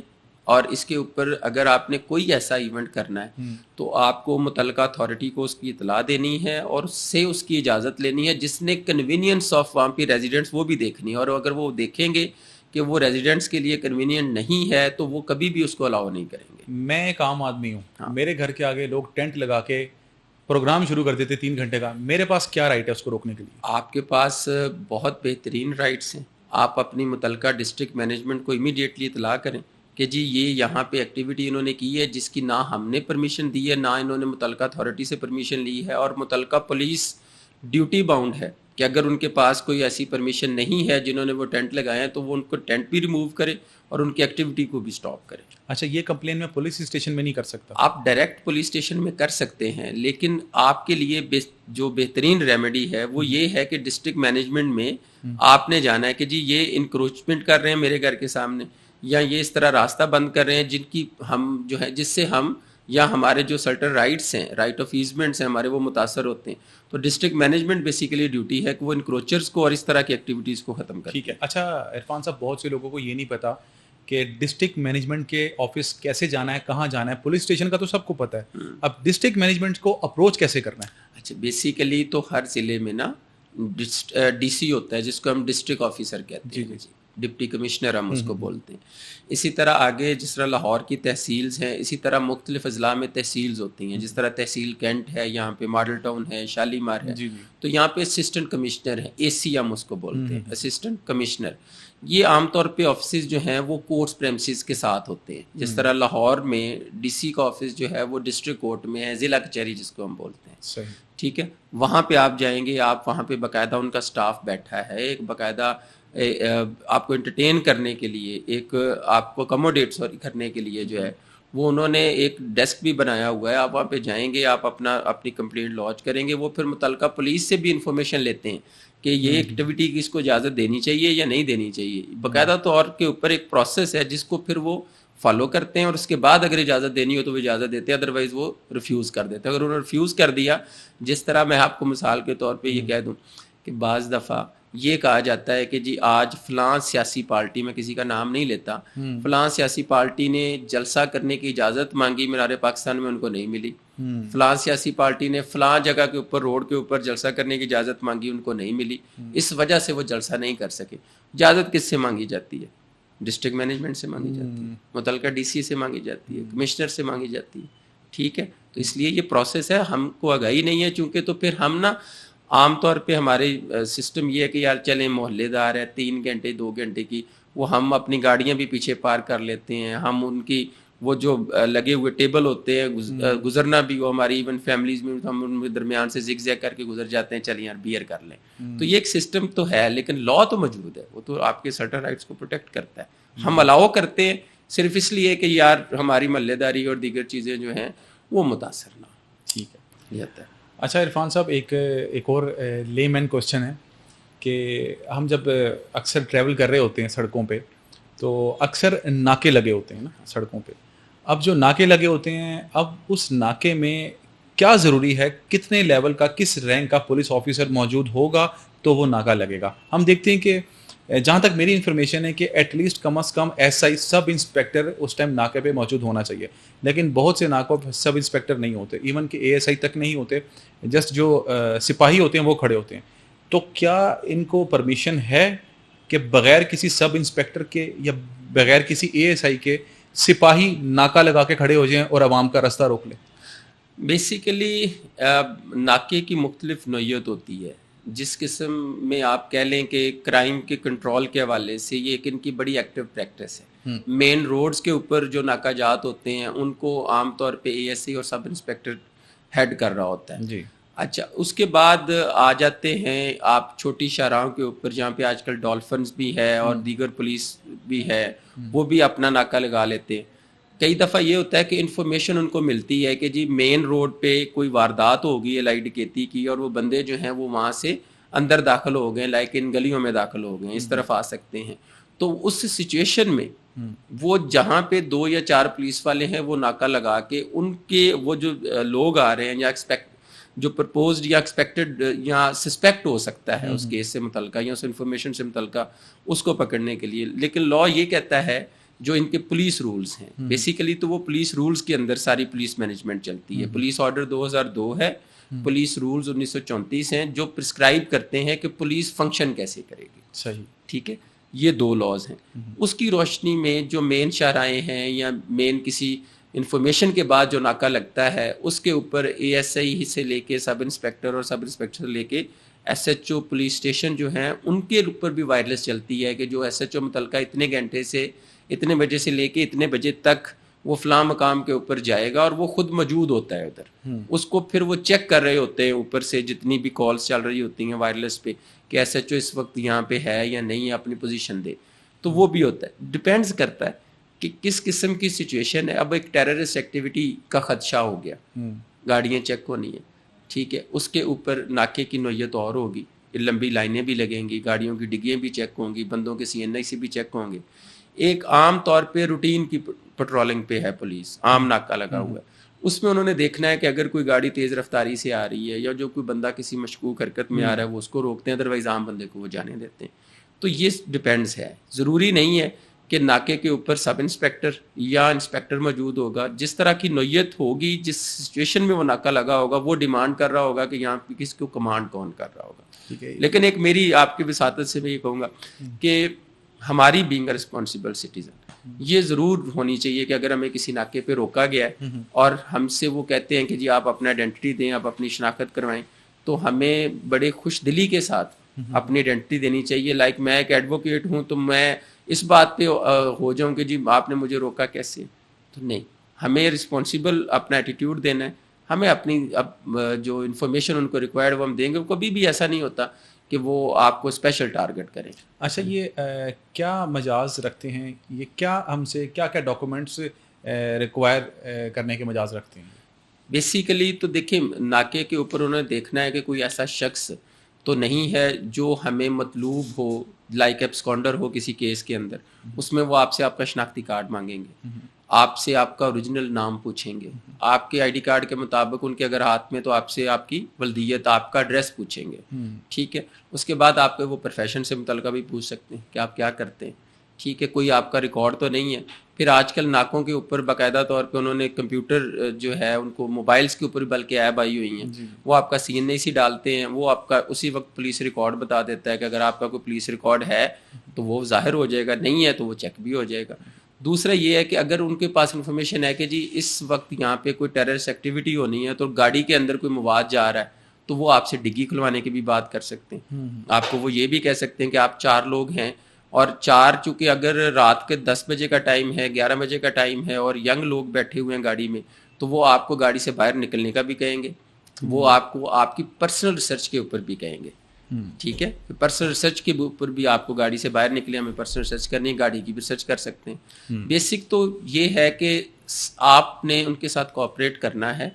اور اس کے اوپر اگر آپ نے کوئی ایسا ایونٹ کرنا ہے تو آپ کو متعلقہ اتھارٹی کو اس کی اطلاع دینی ہے اور اس سے اس کی اجازت لینی ہے. جس نے کنوینئنس آف وہاں پہ ریزیڈنٹس وہ بھی دیکھنی ہے, اور اگر وہ دیکھیں گے کہ وہ ریزیڈنٹس کے لیے کنوینئنٹ نہیں ہے تو وہ کبھی بھی اس کو الاؤ نہیں کریں گے. میں ایک عام آدمی ہوں, میرے گھر کے آگے لوگ ٹینٹ لگا کے پروگرام شروع کر دیتے 3 گھنٹے کا, میرے پاس کیا رائٹ ہے اس کو روکنے کے لیے؟ آپ کے پاس بہت بہترین رائٹس ہیں. آپ اپنی متعلقہ ڈسٹرکٹ مینجمنٹ کو امیڈیٹلی اطلاع کریں کہ جی یہ یہاں پہ ایکٹیویٹی انہوں نے کی ہے جس کی نہ ہم نے پرمیشن دی ہے, نہ انہوں نے متعلقہ اتھارٹی سے پرمیشن لی ہے, اور متعلقہ پولیس ڈیوٹی باؤنڈ ہے کہ اگر ان کے پاس کوئی ایسی پرمیشن نہیں ہے جنہوں نے وہ ٹینٹ لگائے ہیں تو وہ ان کو ٹینٹ بھی ریموو کرے اور ان کی ایکٹیویٹی کو بھی سٹاپ کرے. اچھا, یہ کمپلین میں پولیس اسٹیشن میں نہیں کر سکتا؟ آپ ڈائریکٹ پولیس اسٹیشن میں کر سکتے ہیں, لیکن آپ کے لیے جو بہترین ریمیڈی ہے وہ یہ ہے کہ ڈسٹرکٹ مینجمنٹ میں آپ نے جانا ہے کہ جی یہ انکروچمنٹ کر رہے ہیں میرے گھر کے سامنے, یا یہ اس طرح راستہ بند کر رہے ہیں جن کی ہم جو ہے جس سے ہم یا ہمارے جو سرٹن رائٹس ہیں, رائٹ آف ایزمنٹس ہیں ہمارے, وہ متاثر ہوتے ہیں. تو ڈسٹرکٹ مینجمنٹ بیسیکلی ڈیوٹی ہے کہ وہ انکروچرز کو اور اس طرح کی ایکٹیویٹیز کو ختم کرے. ٹھیک ہے. اچھا عرفان صاحب, بہت سے لوگوں کو یہ نہیں پتا کہ ڈسٹرکٹ مینجمنٹ کے آفس کیسے جانا ہے, کہاں جانا ہے. پولیس اسٹیشن کا تو سب کو پتہ ہے, اب ڈسٹرکٹ مینجمنٹ کو اپروچ کیسے کرنا ہے؟ اچھا, بیسیکلی تو ہر ضلع میں نا ڈی سی ہوتا ہے جس کو ہم ڈسٹرکٹ آفیسر کہتے ہیں, ڈپٹی کمشنر ہم اس کو بولتے ہیں. اسی طرح آگے جس طرح لاہور کی تحصیلز ہیں, اسی طرح مختلف اضلاع میں تحصیلز ہوتی ہیں. جس طرح تحصیل کینٹ ہے, یہاں پہ ماڈل ٹاؤن ہے, شالیمار ہے, تو یہاں پہ اسسٹنٹ کمشنر ہے, اے سی ہم اس کو بولتے ہیں, اسسٹنٹ کمشنر. یہ عام طور پہ آفسز جو ہیں وہ کورٹس پریمسز کے ساتھ ہوتے ہیں. جس طرح لاہور میں ڈی سی کا آفس جو ہے وہ ڈسٹرکٹ کورٹ میں ہے, ضلع کچہری جس کو ہم بولتے ہیں. ٹھیک ہے, وہاں پہ آپ جائیں گے, آپ وہاں پہ باقاعدہ ان کا سٹاف بیٹھا ہے, ایک باقاعدہ آپ کو انٹرٹین کرنے کے لیے, ایک آپ کو اکوموڈیٹ کرنے کے لیے جو ہے وہ انہوں نے ایک ڈیسک بھی بنایا ہوا ہے. آپ وہاں پہ جائیں گے, آپ اپنی کمپلینٹ لانچ کریں گے, وہ پھر متعلقہ پولیس سے بھی انفارمیشن لیتے ہیں کہ یہ ایکٹیویٹی کی اس کو اجازت دینی چاہیے یا نہیں دینی چاہیے. باقاعدہ طور کے اوپر ایک پروسیس ہے جس کو پھر وہ فالو کرتے ہیں, اور اس کے بعد اگر اجازت دینی ہو تو وہ اجازت دیتے ہیں, ادروائز وہ ریفیوز کر دیتے ہیں. اگر انہوں نے ریفیوز کر دیا, جس طرح میں آپ کو مثال کے طور پہ یہ کہہ دوں کہ بعض دفعہ یہ کہا جاتا ہے کہ جی آج فلاں سیاسی پارٹی, میں کسی کا نام نہیں لیتا, فلاں سیاسی پارٹی نے جلسہ کرنے کی اجازت مانگی مینار پاکستان میں, ان کو نہیں ملی. فلاں سیاسی پارٹی نے فلاں جگہ کے اوپر, روڈ کے اوپر جلسہ کرنے کی اجازت مانگی, ان کو نہیں ملی. اس وجہ سے وہ جلسہ نہیں کر سکے. اجازت کس سے مانگی جاتی ہے؟ ڈسٹرکٹ مینجمنٹ سے مانگی جاتی ہے, متعلقہ ڈی سی سے مانگی جاتی ہے, کمشنر سے مانگی جاتی ہے. ٹھیک ہے, تو اس لیے یہ پروسیس ہے, ہم کو آگاہی نہیں ہے چونکہ, تو پھر ہم نا عام طور پہ ہمارے سسٹم یہ ہے کہ یار چلیں محلے دار ہے, 3 گھنٹے 2 گھنٹے کی, وہ ہم اپنی گاڑیاں بھی پیچھے پارک کر لیتے ہیں. ہم ان کی وہ جو لگے ہوئے ٹیبل ہوتے ہیں, گزرنا بھی وہ ہماری ایون فیملیز میں ہم ان کے درمیان سے زگ زیگ کر کے گزر جاتے ہیں, چلیں یار بیئر کر لیں. تو یہ ایک سسٹم تو ہے, لیکن لا تو موجود ہے, وہ تو آپ کے سرٹن رائٹس کو پروٹیکٹ کرتا ہے. ہم الاؤ کرتے ہیں صرف اس لیے کہ یار ہماری محلے داری اور دیگر چیزیں جو ہیں وہ متاثر نہ. ٹھیک ہے, یہ ہوتا ہے. اچھا عرفان صاحب, ایک اور لے مین کوشچن ہے کہ ہم جب اکثر ٹریول کر رہے ہوتے ہیں سڑکوں پہ تو اکثر ناکے لگے ہوتے ہیں نا سڑکوں پہ. اب جو ناکے لگے ہوتے ہیں, اب اس ناکے میں کیا ضروری ہے, کتنے لیول کا, کس رینک کا پولیس آفیسر موجود ہوگا تو وہ ناکہ لگے گا؟ ہم دیکھتے ہیں کہ جہاں تک میری انفارمیشن ہے کہ ایٹ لیسٹ کم از کم ایس آئی سب انسپیکٹر اس ٹائم ناکے پہ موجود ہونا چاہیے, لیکن بہت سے ناکوں پہ سب انسپیکٹر نہیں ہوتے, ایون کہ اے ایس آئی تک نہیں ہوتے, جسٹ جو سپاہی ہوتے ہیں وہ کھڑے ہوتے ہیں. تو کیا ان کو پرمیشن ہے کہ بغیر کسی سب انسپیکٹر کے یا بغیر کسی اے ایس آئی کے سپاہی ناکہ لگا کے کھڑے ہو جائیں اور عوام کا راستہ روک لیں؟ بیسیکلی ناکے کی مختلف نوعیت ہوتی ہے. جس قسم میں آپ کہہ لیں کہ کرائم کے کنٹرول کے حوالے سے یہ ایک ان کی بڑی ایکٹیو پریکٹس ہے. مین روڈز کے اوپر جو ناکہ جات ہوتے ہیں ان کو عام طور پہ اے ایس سی اور سب انسپیکٹر ہیڈ کر رہا ہوتا ہے. جی. اچھا, اس کے بعد آ جاتے ہیں آپ چھوٹی شاہراہوں کے اوپر جہاں پہ آج کل ڈولفنز بھی ہے اور دیگر پولیس بھی ہے, وہ بھی اپنا ناکہ لگا لیتے ہیں. کئی دفعہ یہ ہوتا ہے کہ انفارمیشن ان کو ملتی ہے کہ جی مین روڈ پہ کوئی واردات ہوگی ہے لائی ڈکیتی کی, اور وہ بندے جو ہیں وہ وہاں سے اندر داخل ہو گئے, لائک ان گلیوں میں داخل ہو گئے, اس طرف آ سکتے ہیں. تو اس سچویشن میں وہ جہاں پہ 2 یا 4 پولیس والے ہیں وہ ناکہ لگا کے ان کے وہ جو لوگ آ رہے ہیں یا جو پرپوزڈ یا ایکسپیکٹڈ یا سسپیکٹ ہو سکتا ہے اس کیس سے متعلقہ یا اس انفارمیشن سے متعلقہ, اس کو پکڑنے کے لیے. لیکن لا یہ کہتا ہے جو ان کے پولیس رولز ہیں. بیسیکلی تو وہ پولیس رولز کے اندر ساری پولیس مینجمنٹ چلتی ہے. پولیس آرڈر 2002 ہے, پولیس رولز 1934 ہیں جو پرسکرائب کرتے ہیں کہ پولیس فنکشن کیسے کرے گی. صحیح, ٹھیک ہے, یہ 2 لاز ہیں. اس کی روشنی میں جو مین شاہراہیں ہیں یا مین کسی انفارمیشن کے بعد جو ناکہ لگتا ہے اس کے اوپر اے ایس آئی سے لے کے سب انسپیکٹر اور سب انسپیکٹر سے لے کے S H O police station جو ہیں ان کے اوپر بھی وائرلیس چلتی ہے کہ جو ایس ایچ او متعلقہ اتنے گھنٹے سے اتنے بجے سے لے کے اتنے بجے تک وہ فلاں مقام کے اوپر جائے گا, اور وہ خود موجود ہوتا ہے ادھر. اس کو پھر وہ چیک کر رہے ہوتے ہیں اوپر سے جتنی بھی کالز چل رہی ہوتی ہیں وائرلیس پہ کہ ایس ایچ او اس وقت یہاں پہ ہے یا نہیں, اپنی پوزیشن دے. تو وہ بھی ہوتا ہے, ڈپینڈز کرتا ہے کہ کس قسم کی سچویشن ہے. اب ایک ٹیررسٹ ایکٹیویٹی کا خدشہ ہو گیا, گاڑیاں چیک ہونی ہیں, ٹھیک ہے, اس کے اوپر ناکے کی نوعیت اور ہوگی, لمبی لائنیں بھی لگیں گی, گاڑیوں کی ڈگیاں بھی چیک ہوں گی, بندوں کے سی این آئی سے بھی چیک ہوں گے. ایک عام طور پہ روٹین کی پٹرولنگ پہ ہے پولیس, عام ناکہ لگا ہوا ہے, اس میں انہوں نے دیکھنا ہے کہ اگر کوئی گاڑی تیز رفتاری سے آ رہی ہے یا جو کوئی بندہ کسی مشکوک حرکت میں آ رہا ہے وہ اس کو روکتے ہیں, ادروائز عام بندے کو وہ جانے دیتے ہیں. تو یہ ڈپینڈز ہے, ضروری نہیں ہے کہ ناکے کے اوپر سب انسپیکٹر یا انسپیکٹر موجود ہوگا. جس طرح کی نوعیت ہوگی, جس سچویشن میں وہ ناکہ لگا ہوگا, وہ ڈیمانڈ کر رہا ہوگا کہ یہاں پہ کس کو کمانڈ کون کر رہا ہوگا. لیکن ایک میری آپ کی وساطت سے میں یہ کہوں گا کہ ہماری بینگ اے رسپانسبل سٹیزن یہ ضرور ہونی چاہیے کہ اگر ہمیں کسی ناکے پہ روکا گیا ہے اور ہم سے وہ کہتے ہیں کہ جی آپ اپنا آئیڈینٹی دیں, آپ اپنی شناخت کروائیں, تو ہمیں بڑے خوش دلی کے ساتھ اپنی آئیڈینٹی دینی چاہیے. لائک میں ایک ایڈوکیٹ ہوں تو میں اس بات پہ ہو جاؤں کہ جی آپ نے مجھے روکا کیسے, تو نہیں, ہمیں رسپانسیبل اپنا ایٹیٹیوڈ دینا ہے. ہمیں اپنی جو انفارمیشن ان کو ریکوائرڈ وہ ہم دیں گے. کبھی بھی ایسا نہیں ہوتا کہ وہ آپ کو اسپیشل ٹارگٹ کریں. اچھا, یہ کیا مجاز رکھتے ہیں, یہ کیا ہم سے کیا کیا ڈاکومنٹس ریکوائر کرنے کے مجاز رکھتے ہیں؟ بیسیکلی تو دیکھیں, ناکے کے اوپر انہوں نے دیکھنا ہے کہ کوئی ایسا شخص تو نہیں ہے جو ہمیں مطلوب ہو, لائک ایبسکونڈر ہو کسی کیس کے اندر. اس میں وہ آپ سے آپ کا شناختی کارڈ مانگیں گے, آپ سے آپ کا اوریجنل نام پوچھیں گے, آپ کے آئی ڈی کارڈ کے مطابق ان کے اگر ہاتھ میں تو آپ سے آپ کی ولدیت, آپ کا ایڈریس پوچھیں گے, ٹھیک ہے. اس کے بعد آپ کے وہ پروفیشن سے متعلقہ بھی پوچھ سکتے ہیں کہ آپ کیا کرتے ہیں, ٹھیک ہے. کوئی آپ کا ریکارڈ تو نہیں ہے. پھر آج کل ناکوں کے اوپر باقاعدہ طور پہ انہوں نے کمپیوٹر جو ہے ان کو موبائلس کے اوپر بلکہ ایپ آئی ہوئی ہیں, وہ آپ کا سی این آئی سی ڈالتے ہیں, وہ آپ کا اسی وقت پولیس ریکارڈ بتا دیتا ہے کہ اگر آپ کا کوئی پولیس ریکارڈ ہے تو وہ ظاہر ہو جائے گا, نہیں ہے تو وہ چیک بھی ہو جائے گا. دوسرا یہ ہے کہ اگر ان کے پاس انفارمیشن ہے کہ جی اس وقت یہاں پہ کوئی ٹیررسٹ ایکٹیویٹی ہونی ہے تو گاڑی کے اندر کوئی مواد جا رہا ہے, تو وہ آپ سے ڈگی کھلوانے کی بھی بات کر سکتے ہیں. آپ کو وہ یہ بھی کہہ سکتے ہیں کہ آپ 4 لوگ ہیں, اور 4 چونکہ اگر رات کے 10 بجے کا ٹائم ہے, 11 بجے کا ٹائم ہے, اور ینگ لوگ بیٹھے ہوئے ہیں گاڑی میں, تو وہ آپ کو گاڑی سے باہر نکلنے کا بھی کہیں گے. وہ آپ کو آپ کی پرسنل ریسرچ کے اوپر بھی کہیں گے, ٹھیک ہے. پرسنل ریسرچ کے اوپر بھی آپ کو گاڑی سے باہر نکلے, ہمیں پرسنل ریسرچ کرنی ہے, گاڑی کی بھی ریسرچ کر سکتے ہیں. بیسک تو یہ ہے کہ آپ نے ان کے ساتھ کوآپریٹ کرنا ہے.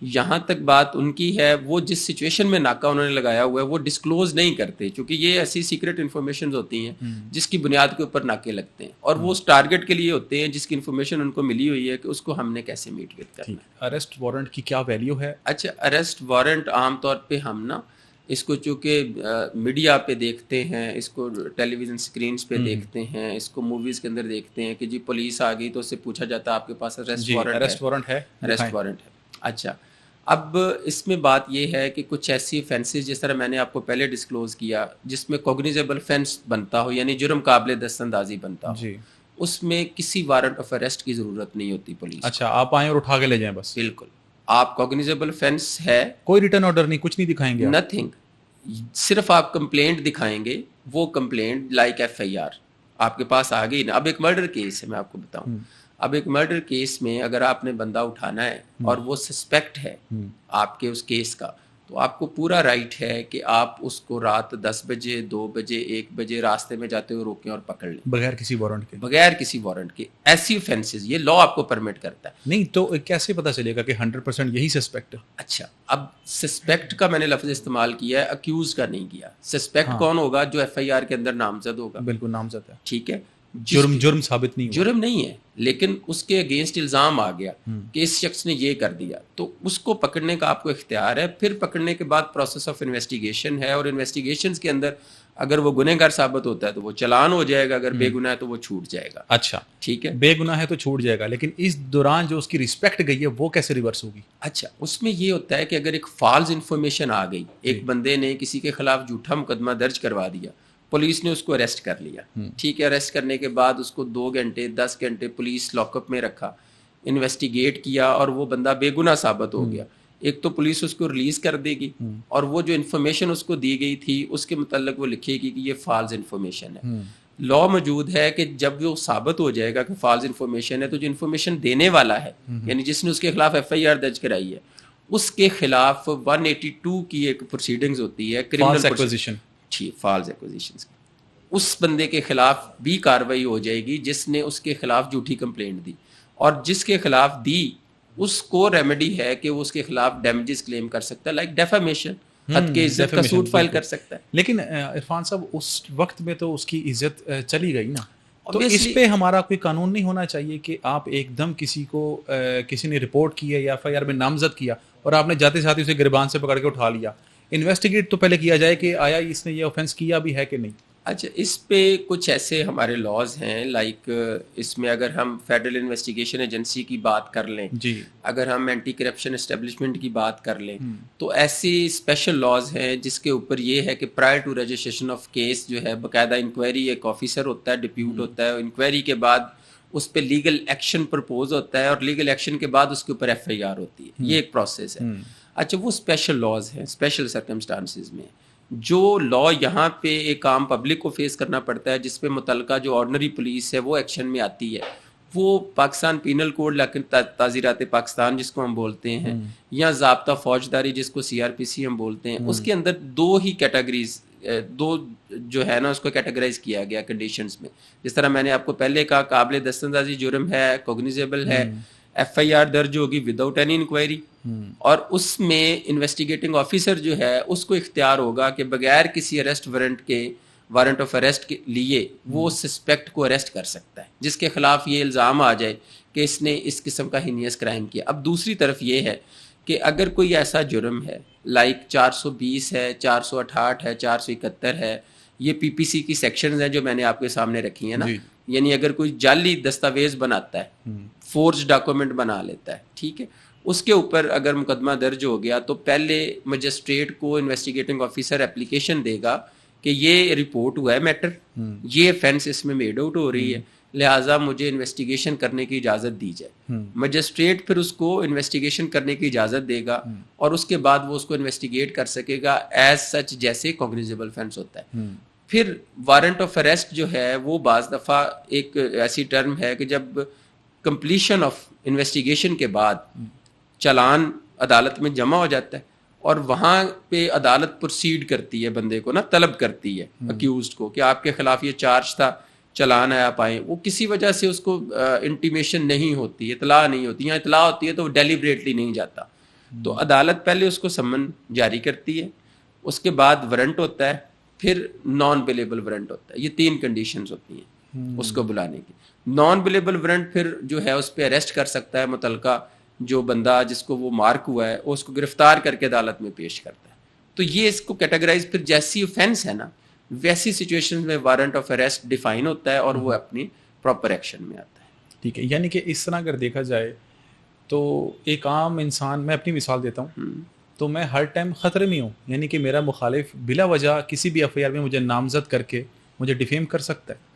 یہاں تک بات ان کی ہے, وہ جس سچویشن میں ناکہ انہوں نے لگایا ہوا ہے وہ ڈسکلوز نہیں کرتے, کیونکہ یہ ایسی سیکرٹ انفارمیشن ہوتی ہیں جس کی بنیاد کے اوپر ناکے لگتے ہیں, اور وہ اس ٹارگٹ کے لیے ہوتے ہیں جس کی انفارمیشن ان کو ملی ہوئی ہے کہ اس کو ہم نے کیسے میٹ کرنا ہے. اریسٹ وارنٹ کی کیا ویلیو ہے؟ اچھا, اریسٹ وارنٹ عام طور پہ ہم نا اس کو چونکہ میڈیا پہ دیکھتے ہیں, اس کو ٹیلی ویژن اسکرینس پہ دیکھتے ہیں, اس کو موویز کے اندر دیکھتے ہیں کہ جی پولیس آ گئی تو اس سے پوچھا جاتا ہے آپ کے پاس اریسٹ وارنٹ ہے. اریسٹ وارنٹ ہے. اچھا, اب اس میں بات یہ ہے کہ کچھ ایسی offences جس طرح میں نے آپ کو پہلے ڈسکلوز کیا جس میں کوگنیزیبل offense بنتا ہو, یعنی جرم قابل دست اندازی بنتا ہو, اس میں کسی وارنٹ آف اریسٹ کی ضرورت نہیں ہوتی پولیس. اچھا, آپ آئیں اور اٹھا کے لے جائیں بس؟ بالکل, آپ کوگنیزیبل offense ہے, کوئی ریٹرن آرڈر نہیں, کچھ نہیں دکھائیں گے, نتھنگ, صرف آپ کمپلینٹ دکھائیں گے. وہ کمپلینٹ لائک FIR آپ کے پاس آ گئی نا. اب ایک مرڈر کیس ہے, میں آپ کو بتاؤں, اب ایک مرڈر کیس میں اگر آپ نے بندہ اٹھانا ہے اور وہ سسپیکٹ ہے آپ کے اس کیس کا, تو آپ کو پورا رائٹ ہے کہ آپ اس کو رات 10 بجے 2 بجے 1 بجے راستے میں جاتے ہوئے روکیں اور پکڑ لیں بغیر کسی وارنٹ کے. بغیر کسی وارنٹ کے. ایسی offences یہ لا آپ کو پرمٹ کرتا ہے. نہیں تو کیسے پتا چلے گا کہ 100% یہی سسپیکٹ ہے؟ اچھا, اب سسپیکٹ کا میں نے لفظ استعمال کیا ہے, اکیوز کا نہیں کیا. سسپیکٹ کون ہوگا؟ جو FIR کے اندر نامزد ہوگا. بالکل نامزد ہے, ٹھیک ہے. جرم ثابت نہیں ہوا. جرم نہیں ہے لیکن اس کے اگینسٹ الزام آ گیا کہ اس شخص نے یہ کر دیا, تو اس کو پکڑنے کا آپ کو اختیار ہے. پھر پکڑنے کے بعد پروسیس آف انویسٹیگیشن ہے, اور انویسٹیگیشنز کے اندر اگر وہ گنہگار ثابت ہوتا ہے تو وہ چلان ہو جائے گا, اگر بے گناہ ہے تو وہ چھوٹ جائے گا. اچھا ٹھیک ہے, بے گناہ ہے تو چھوٹ جائے گا, لیکن اس دوران جو اس کی رسپیکٹ گئی ہے وہ کیسے ریورس ہوگی؟ اچھا اس میں یہ ہوتا ہے کہ اگر ایک فالز انفارمیشن آ گئی, ایک بندے نے کسی کے خلاف جھوٹا مقدمہ درج کروا دیا, پولیس نے اس کو اریسٹ کر لیا, ٹھیک ہے, اریسٹ کرنے کے بعد اس کو 2 گھنٹے 10 گھنٹے پولیس لاک اپ میں رکھا, انویسٹیگیٹ کیا اور وہ بندہ بے گناہ ثابت ہو گیا. ایک تو پولیس اس کو ریلیز کر دے گی, اور وہ جو انفارمیشن اس کو دی گئی تھی اس کے متعلق وہ لکھے گی کہ یہ فالز انفارمیشن ہے. لا موجود ہے کہ جب وہ ثابت ہو جائے گا کہ فالز انفارمیشن ہے, تو جو انفارمیشن دینے والا ہے یعنی جس نے اس کے خلاف ایف آئی آر درج کرائی ہے, اس کے خلاف 182 کی ایک پروسیڈنگز ہوتی ہے, فالس ایکوزیشن, فالز ایکوزیشنز, اس بندے کے خلاف بھی کاروائی ہو جائے گی جس نے اس کے خلاف جھوٹی کمپلینٹ دی, اور جس کے خلاف دی اس کو ریمیڈی ہے کہ وہ اس کے خلاف ڈیمیجز کلیم کر سکتا ہے, لائک ڈیفیمیشن, حد کے عزت کا سوٹ فائل کر سکتا ہے. لیکن عرفان صاحب اس وقت میں تو اس کی عزت چلی گئی نا, تو اس پہ ہمارا کوئی قانون نہیں ہونا چاہیے کہ آپ ایک دم کسی نے رپورٹ کی ہے یا ایف آئی آر میں نامزد کیا اور آپ نے جاتے ساتھ اسے گریبان سے پکڑ کے اٹھا لیا, انویسٹیگیٹ تو پہلے کیا جائے کہ آیا اس نے یہ آفینس کیا بھی ہے کہ نہیں. اچھا اس پہ کچھ ایسے ہمارے لاز ہیں, لائک اس میں اگر ہم فیڈرل انویسٹیگیشن ایجنسی کی بات کر لیں, جی, اگر ہم اینٹی کرپشن اسٹیبلشمنٹ کی بات کر لیں, تو ایسی اسپیشل لاز ہیں جس کے اوپر یہ ہے کہ prior to registration of case جو ہے باقاعدہ انکوائری, ایک آفیسر ہوتا ہے, ڈپیوٹ ہوتا ہے, انکوائری کے بعد اس پہ لیگل ایکشن پرپوز ہوتا ہے, اور لیگل ایکشن کے بعد اس کے اوپر ایف آئی آر ہوتی ہے. یہ ایک پروسیس ہے. اچھا وہ اسپیشل لاز ہیں, اسپیشل سرکمسٹانسز میں جو لا یہاں پہ ایک عام پبلک کو فیس کرنا پڑتا ہے, جس پہ متعلقہ جو آرڈنری پولیس ہے وہ ایکشن میں آتی ہے, وہ پاکستان پینل کوڈ لیکن تعزیرات پاکستان جس کو ہم بولتے ہیں, یا ضابطہ فوجداری جس کو سی آر پی سی ہم بولتے ہیں, اس کے اندر 2 ہی کیٹیگریز, 2 جو ہے نا اس کو کیٹیگرائز کیا گیا کنڈیشنز میں. جس طرح میں نے آپ کو پہلے کہا, قابل دستاندازی جرم ہے, کوگنیزیبل ہے, ایف آئی آر درج ہوگی وداؤٹ اینی انکوائری, اور اس میں انویسٹیگیٹنگ آفیسر جو ہے اس کو اختیار ہوگا کہ بغیر کسی اریسٹ وارنٹ آف اریسٹ کے لیے وہ سسپیکٹ کو اریسٹ کر سکتا ہے جس کے خلاف یہ الزام آ جائے کہ اس نے اس قسم کا ہینیس کرائم کیا. اب دوسری طرف یہ ہے کہ اگر کوئی ایسا جرم ہے لائک 420 ہے, 468 ہے, 471 ہے, یہ پی پی سی کی سیکشنز ہیں جو میں نے آپ کے سامنے رکھی ہیں نا, یعنی اگر کوئی جعلی دستاویز بناتا ہے, فورج ڈاکومنٹ بنا لیتا ہے, ٹھیک ہے, اس کے اوپر اگر مقدمہ درج ہو گیا تو پہلے مجسٹریٹ کو انویسٹیگیٹنگ آفیسر اپلیکیشن دے گا کہ یہ رپورٹ ہوا ہے میٹر, یہ offense اس میں میڈ آؤٹ ہو رہی ہے, لہٰذا مجھے انویسٹیگیشن کرنے کی اجازت دی جائے. مجسٹریٹ پھر اس کو انویسٹیگیشن کرنے کی اجازت دے گا, اور اس کے بعد وہ اس کو انویسٹیگیٹ کر سکے گا ایز سچ جیسے کوگنیزیبل offense ہوتا ہے. پھر وارنٹ آف اریسٹ جو ہے وہ بعض دفعہ ایک ایسی ٹرم ہے کہ جب کمپلیشن آف انویسٹیگیشن کے بعد چلان عدالت میں جمع ہو جاتا ہے, اور وہاں پہ عدالت پروسیڈ کرتی ہے, بندے کو نا طلب کرتی ہے اکیوزڈ کو کہ آپ کے خلاف یہ چارج تھا, چلان ہے آپ آئیں. وہ کسی وجہ سے اس کو انٹیمیشن نہیں ہوتی, اطلاع نہیں ہوتی, یا اطلاع ہوتی ہے تو وہ ڈیلیبریٹلی نہیں جاتا, تو عدالت پہلے اس کو سمن جاری کرتی ہے, اس کے بعد وارنٹ ہوتا ہے, پھر نان بیلیبل وارنٹ ہوتا ہے. یہ 3 کنڈیشنز ہوتی ہیں اس کو بلانے کی. نان بیلیبل وارنٹ پھر جو ہے اس پہ اریسٹ کر سکتا ہے متعلقہ جو بندہ جس کو وہ مارک ہوا ہے, اس کو گرفتار کر کے عدالت میں پیش کرتا ہے. تو یہ اس کو کیٹیگرائز, پھر جیسی اوفینس ہے نا ویسی سچویشن میں وارنٹ آف اریسٹ ڈیفائن ہوتا ہے اور وہ اپنی پراپر ایکشن میں آتا ہے. ٹھیک ہے, یعنی کہ اس طرح اگر دیکھا جائے تو ایک عام انسان, میں اپنی مثال دیتا ہوں, تو میں ہر ٹائم خطرے میں ہوں, یعنی کہ میرا مخالف بلا وجہ کسی بھی ایف آئی آر میں مجھے نامزد کر کے مجھے ڈیفیم کر سکتا ہے.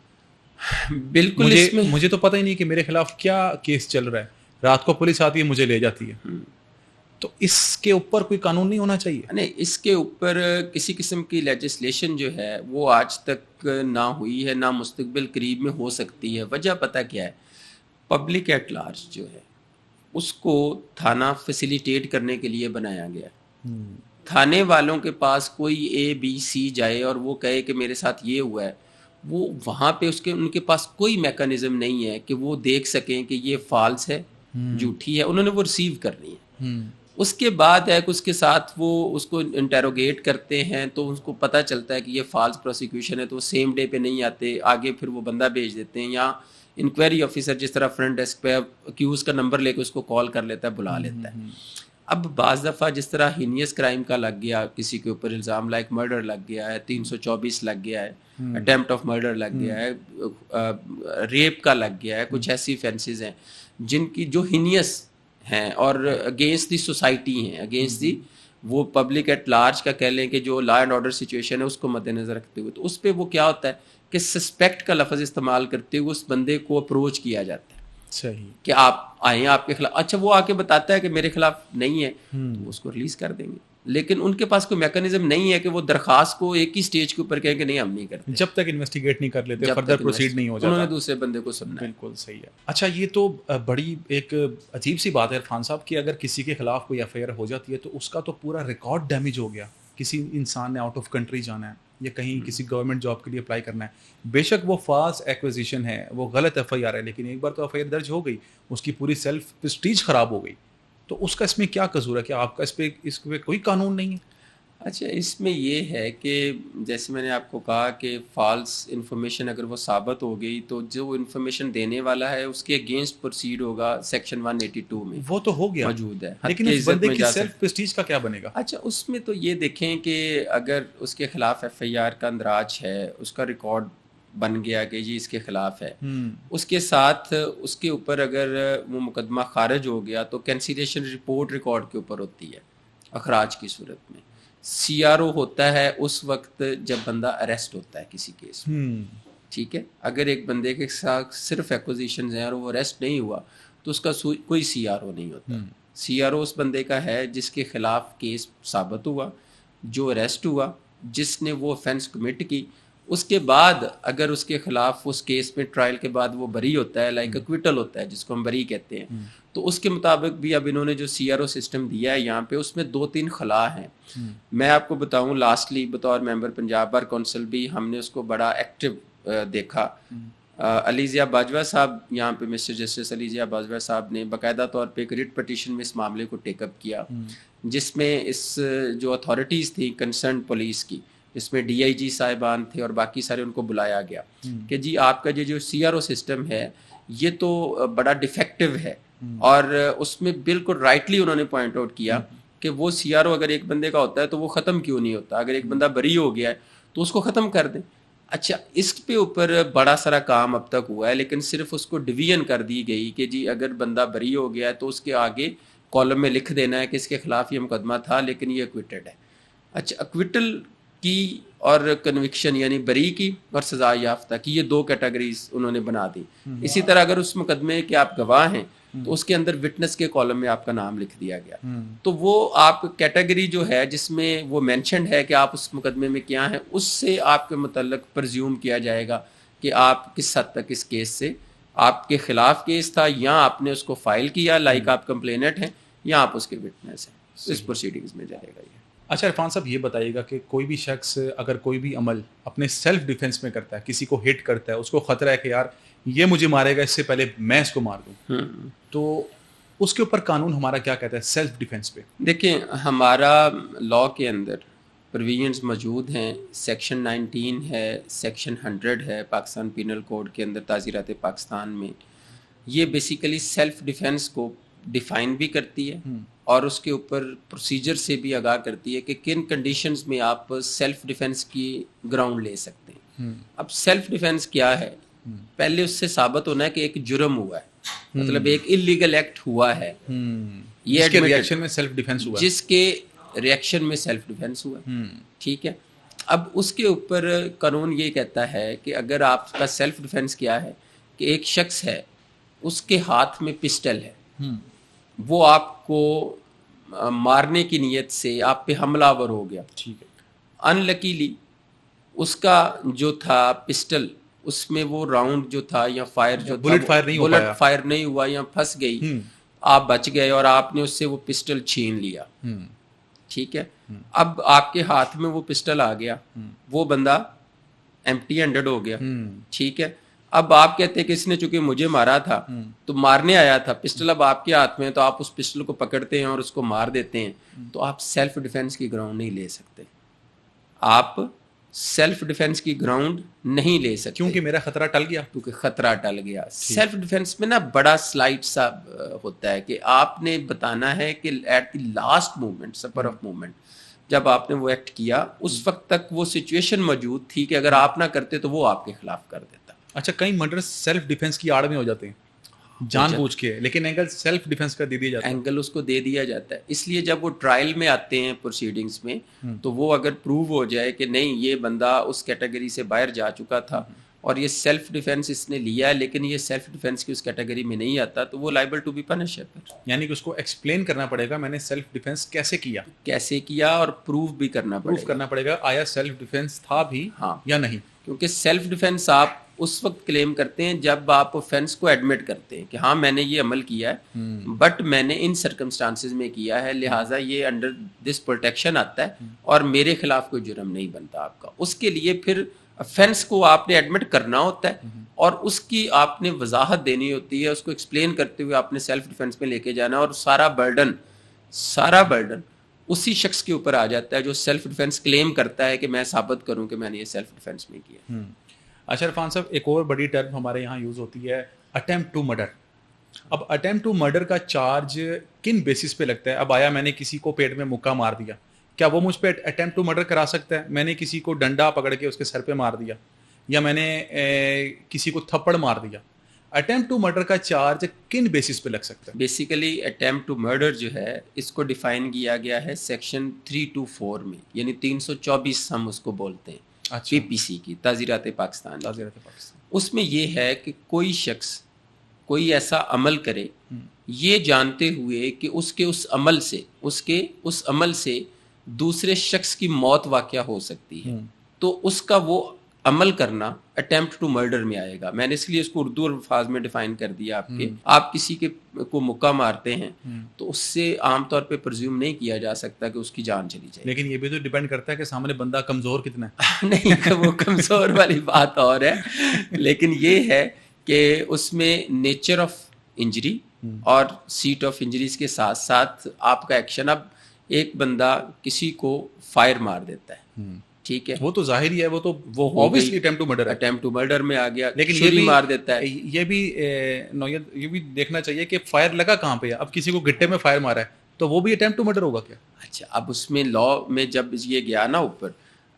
بالکل, مجھے تو پتہ ہی نہیں کہ میرے خلاف کیا کیس چل رہا ہے, رات کو پولیس آتی ہے مجھے لے جاتی ہے. تو اس کے اوپر کوئی قانون نہیں ہونا چاہیے؟ نہیں, اس کے اوپر کسی قسم کی لیجسلیشن جو ہے وہ آج تک نہ ہوئی ہے, نہ مستقبل قریب میں ہو سکتی ہے. وجہ پتہ کیا ہے, پبلک ایٹ لارج جو ہے اس کو تھانہ فیسیلیٹیٹ کرنے کے لیے بنایا گیا. تھانے والوں کے پاس کوئی ABC جائے اور وہ کہے کہ میرے ساتھ یہ ہوا ہے, وہ وہاں پہ ان کے پاس کوئی میکانزم نہیں ہے کہ وہ دیکھ سکیں کہ یہ فالس ہے, جھوٹی ہے, انہوں نے وہ ریسیو کرنی ہے. اس کے بعد ہے کہ اس کے ساتھ وہ اس کو انٹیروگیٹ کرتے ہیں تو اس کو پتہ چلتا ہے کہ یہ فالس پروسیکیوشن ہے، تو وہ سیم ڈے پہ نہیں آتے، آگے پھر وہ بندہ بھیج دیتے ہیں، یا انکوائری آفیسر جس طرح فرنٹ ڈیسک پہ اکیوز کا نمبر لے کے اس کو کال کر لیتا ہے، بلا لیتا ہے۔ اب بعض دفعہ جس طرح ہینیس کرائم کا لگ گیا، کسی کے اوپر الزام لائک مرڈر لگ گیا ہے، 324 لگ گیا ہے، اٹیمپٹ آف مرڈر لگ گیا ہے، ریپ کا لگ گیا ہے، کچھ ایسی offences ہیں جن کی جو ہینیس ہیں اور اگینسٹ دی سوسائٹی ہیں، اگینسٹ دی وہ پبلک ایٹ لارج کا کہہ لیں کہ جو لا اینڈ آرڈر سچویشن ہے اس کو مد نظر رکھتے ہوئے، تو اس پہ وہ کیا ہوتا ہے کہ سسپیکٹ کا لفظ استعمال کرتے ہوئے اس بندے کو اپروچ کیا جاتا ہے صحیح کہ آپ آئیں آپ کے خلاف، اچھا وہ آ کے بتاتا ہے کہ میرے خلاف نہیں ہے تو اس کو ریلیز کر دیں گے، لیکن ان کے پاس کوئی میکانزم نہیں ہے کہ وہ درخواست کو ایک ہی سٹیج کے اوپر کہیں کہ نہیں ہم نہیں کرتے، جب تک انویسٹیگیٹ نہیں کر لیتے، فردر پروسیڈ نہیں ہو جاتا، انہوں نے دوسرے بندے کو سننا ہے۔ بالکل صحیح ہے۔ اچھا یہ تو بڑی ایک عجیب سی بات ہے عرفان صاحب کہ اگر کسی کے خلاف کوئی ایف آئی آر ہو جاتی ہے تو اس کا تو پورا ریکارڈ ڈیمیج ہو گیا، کسی انسان نے آؤٹ آف کنٹری جانا ہے یا کہیں کسی گورنمنٹ جاب کے لیے اپلائی کرنا ہے، بے شک وہ فالس ایکوزیشن ہے، وہ غلط ایف آئی آر ہے، لیکن ایک بار تو ایف آئی آر درج ہو گئی، اس کی پوری سیلف پریسٹیج خراب ہو گئی، تو اس کا اس میں کیا قصور ہے؟ کہ آپ کا اس پہ کوئی قانون نہیں ہے؟ اچھا اس میں یہ ہے کہ جیسے میں نے آپ کو کہا کہ فالس انفارمیشن اگر وہ ثابت ہو گئی تو جو انفارمیشن دینے والا ہے اس کے اگینسٹ پروسیڈ ہوگا سیکشن 182 میں، وہ تو ہو گیا موجود ہے، لیکن اس بندے کی سیلف پریسٹیج کا کیا بنے گا؟ اچھا اس میں تو یہ دیکھیں کہ اگر اس کے خلاف ایف آئی آر کا اندراج ہے، اس کا ریکارڈ بن گیا کہ جی اس کے خلاف ہے، اس کے ساتھ اس کے اوپر اگر وہ مقدمہ خارج ہو گیا تو کینسیلیشن رپورٹ ریکارڈ کے اوپر ہوتی ہے اخراج کی صورت میں، سی آر او ہوتا ہے اس وقت جب بندہ اریسٹ ہوتا ہے کسی کیس میں، ٹھیک ہے، اگر ایک بندے کے ساتھ صرف ایکوزیشنز ہیں اور وہ اریسٹ نہیں ہوا تو اس کا کوئی سی آر او نہیں ہوتا، سی آر او اس بندے کا ہے جس کے خلاف کیس ثابت ہوا، جو اریسٹ ہوا، جس نے وہ offense کمٹ کی، اس کے بعد اگر اس کے خلاف اس کیس میں ٹرائل کے بعد وہ بری ہوتا ہے، لائک اکویٹل ہوتا ہے جس کو ہم بری کہتے ہیں، تو اس کے مطابق بھی اب انہوں نے جو سی آر او سسٹم دیا ہے یہاں پہ اس میں 2-3 خلا ہیں۔ میں آپ کو بتاؤں لاسٹلی بطور ممبر پنجاب بار کونسل بھی ہم نے اس کو بڑا ایکٹیو دیکھا، علی ضیاء باجوہ صاحب یہاں پہ مسٹر جسٹس علی ضیاء باجوہ صاحب نے باقاعدہ طور پہ ایک ریٹ پٹیشن میں اس معاملے کو ٹیک اپ کیا، جس میں اس جو اتھارٹیز تھیں کنسرن پولیس کی، اس میں ڈی آئی جی صاحبان تھے اور باقی سارے، ان کو بلایا گیا کہ جی آپ کا جو سی آر او سسٹم ہے یہ تو بڑا ڈیفیکٹو ہے، اور اس میں بالکل رائٹلی انہوں نے پوائنٹ آؤٹ کیا کہ وہ سی آر او اگر ایک بندے کا ہوتا ہے تو وہ ختم کیوں نہیں ہوتا، اگر ایک بندہ بری ہو گیا ہے تو اس کو ختم کر دیں۔ اچھا اس پہ اوپر بڑا سارا کام اب تک ہوا ہے، لیکن صرف اس کو ڈویژن کر دی گئی کہ جی اگر بندہ بری ہو گیا ہے تو اس کے آگے کالم میں لکھ دینا ہے کہ اس کے خلاف یہ مقدمہ تھا لیکن یہ ایکویٹڈ ہے۔ اچھا ایکویٹل کی اور کنوکشن یعنی بری کی اور سزا یافتہ کی، یہ 2 کیٹیگریز انہوں نے بنا دی۔ اسی طرح اگر اس مقدمے کے آپ گواہ ہیں تو اس کے اندر وٹنس کے کالم میں آپ کا نام لکھ دیا گیا، تو وہ آپ کیٹیگری جو ہے جس میں وہ مینشنڈ ہے کہ آپ اس مقدمے میں کیا ہیں، اس سے آپ کے متعلق پرزیوم کیا جائے گا کہ آپ کس حد تک اس کیس سے آپ کے خلاف کیس تھا، یا آپ نے اس کو فائل کیا لائک آپ کمپلینٹ ہیں، یا آپ اس کے وٹنس ہیں، اس پروسیڈنگز میں جائے گا یہ۔ اچھا عرفان صاحب یہ بتائیے گا کہ کوئی بھی شخص اگر کوئی بھی عمل اپنے سیلف ڈیفینس میں کرتا ہے، کسی کو ہٹ کرتا ہے، اس کو خطرہ ہے کہ یار یہ مجھے مارے گا، اس سے پہلے میں اس کو مار دوں، تو اس کے اوپر قانون ہمارا کیا کہتا ہے سیلف ڈیفینس پہ؟ دیکھیں ہمارا لاء کے اندر پروویژنز موجود ہیں، سیکشن 19 ہے، سیکشن 100 ہے پاکستان پینل کوڈ کے اندر تعزیرات پاکستان میں، یہ بیسیکلی سیلف ڈیفینس کو ڈیفائن بھی کرتی ہے اور اس کے اوپر پروسیجر سے بھی آگاہ کرتی ہے کہ کن کنڈیشنز میں آپ سیلف ڈیفینس کی گراؤنڈ لے سکتے ہیں۔ اب سیلف ڈیفینس کیا ہے؟ پہلے اس سے ثابت ہونا ہے کہ ایک جرم ہوا ہے، مطلب ایک اللیگل ایکٹ ہوا ہے، یہ ریئیکشن میں سیلف ڈیفینس ہوا، جس کے ریئیکشن میں سیلف ڈیفینس ہوا، ٹھیک ہے۔ اب اس کے اوپر قانون یہ کہتا ہے کہ اگر آپ کا سیلف ڈیفینس کیا ہے کہ ایک شخص ہے، اس کے ہاتھ میں پسٹل ہے، وہ آپ کو مارنے کی نیت سے آپ پہ حملہ آور ہو گیا، ٹھیک ہے، ان لکیلی اس کا جو تھا پسٹل، اس میں وہ راؤنڈ جو تھا یا فائر جو بلٹ فائر نہیں ہوا یا پھنس گئی، آپ بچ گئے اور آپ نے اس سے وہ پسٹل چھین لیا، ٹھیک ہے۔ اب آپ کے ہاتھ میں وہ پسٹل آ گیا، وہ بندہ ایمپٹی ہینڈڈ ہو گیا، ٹھیک ہے۔ اب آپ کہتے ہیں کہ اس نے چونکہ مجھے مارا تھا تو مارنے آیا تھا، پسٹل اب آپ کے ہاتھ میں ہے تو آپ اس پسٹل کو پکڑتے ہیں اور اس کو مار دیتے ہیں، تو آپ سیلف ڈیفینس کی گراؤنڈ نہیں لے سکتے. آپ سیلف ڈیفینس کی گراؤنڈ نہیں لے سکتے کیونکہ میرا خطرہ ٹل گیا. کیونکہ خطرہ ٹل گیا. سیلف ڈیفینس میں نا بڑا سلائٹ سا ہوتا ہے کہ آپ نے بتانا ہے کہ at the last moment, spur of moment, جب آپ نے وہ ایکٹ کیا اس وقت تک وہ سچویشن موجود تھی کہ اگر آپ نہ کرتے تو وہ آپ کے خلاف کر دیتا. اچھا، کئی مرڈر سیلف ڈیفینس کی آڑ میں ہو جاتے ہیں جان بوجھ کے، لیکن اینگل سیلف ڈیفینس کا دے دیا جاتا ہے، اینگل اس کو دے دیا جاتا ہے. اس لیے جب وہ ٹرائل میں آتے ہیں پروسیڈنگز میں تو وہ اگر پروو ہو جائے کہ نہیں یہ بندہ اس کیٹیگری سے باہر جا چکا تھا اور یہ سیلف ڈیفینس اس نے لیا ہے لیکن یہ سیلف ڈیفینس کی اس کیٹیگری میں نہیں آتا تو وہ لائبل ٹو بی پنش ہے. یعنی کہ اس کو ایکسپلین کرنا پڑے گا میں نے سیلف ڈیفینس کیسے کیا اور پروف بھی کرنا پڑے گا آیا سیلف ڈیفینس تھا بھی یا نہیں. کیونکہ سیلف ڈیفینس آپ اس وقت کلیم کرتے ہیں جب آپ اوفینس کو ایڈمٹ کرتے ہیں کہ ہاں میں نے یہ عمل کیا ہے بٹ میں نے ان سرکمسٹانسز میں کیا ہے، لہٰذا یہ انڈر دس پروٹیکشن آتا ہے اور میرے خلاف کوئی جرم نہیں بنتا آپ کا. اس کے لیے پھر اوفینس کو آپ نے ایڈمٹ کرنا ہوتا ہے اور اس کی آپ نے وضاحت دینی ہوتی ہے، اس کو ایکسپلین کرتے ہوئے آپ نے سیلف ڈیفینس میں لے کے جانا اور سارا برڈن اسی شخص کے اوپر آ جاتا ہے جو سیلف ڈیفینس کلیم کرتا ہے کہ میں ثابت کروں کہ میں نے یہ سیلف ڈیفینس میں کیا. اچھا عرفان صاحب، ایک اور بڑی ٹرم ہمارے یہاں یوز ہوتی ہے اٹیمپٹ ٹو مرڈر. اب اٹیمپٹ ٹو مرڈر کا چارج کن بیسس پہ لگتا ہے؟ اب آیا میں نے کسی کو پیٹ میں مکہ مار دیا، کیا وہ مجھ پہ اٹیمپٹ ٹو مرڈر کرا سکتا ہے؟ میں نے کسی کو ڈنڈا پکڑ کے اس کے سر پہ مار دیا یا میں نے کسی کو تھپڑ مار دیا، اٹیمپٹ ٹو مرڈر کا چارج کن بیسس پہ لگ سکتا ہے؟ بیسیکلی اٹیمپٹ ٹو مرڈر جو ہے اس کو ڈیفائن کیا گیا ہے سیکشن 324 میں، یعنی 324 ہم اس کو بولتے ہیں، پی پی سی کی تعزیرات پاکستان. اس میں یہ ہے کہ کوئی شخص کوئی ایسا عمل کرے یہ جانتے ہوئے کہ اس کے اس عمل سے دوسرے شخص کی موت واقع ہو سکتی ہے تو اس کا وہ عمل کرنا اٹیمپٹ ٹو مرڈر میں آئے گا. میں نے اس لیے اس کو اردو الفاظ میں ڈیفائن کر دیا آپ کسی کو مکہ مارتے ہیں تو اس سے عام طور پہ پرزیوم نہیں کیا جا سکتا کہ اس کی جان چلی جائے. لیکن یہ بھی تو ڈیپینڈ کرتا ہے کہ سامنے بندہ کمزور کتنا ہے. نہیں، وہ کمزور والی بات اور ہے، لیکن یہ ہے کہ اس میں نیچر آف انجری اور سیٹ آف انجریز کے ساتھ ساتھ آپ کا ایکشن. اب ایک بندہ کسی کو فائر مار دیتا ہے، ٹھیک ہے، وہ تو ظاہر ہی ہے، وہ obviously اٹیمپٹ ٹو مرڈر میں آ گیا. لیکن چھری مار دیتا ہے. یہ بھی دیکھنا چاہیے کہ فائر لگا کہاں پہ ہے. اب کسی کو گٹے میں فائر مارا ہے تو وہ بھی اٹیمپٹ ٹو مرڈر ہوگا کیا؟ اچھا، اب اس میں لا میں جب یہ گیا نا اوپر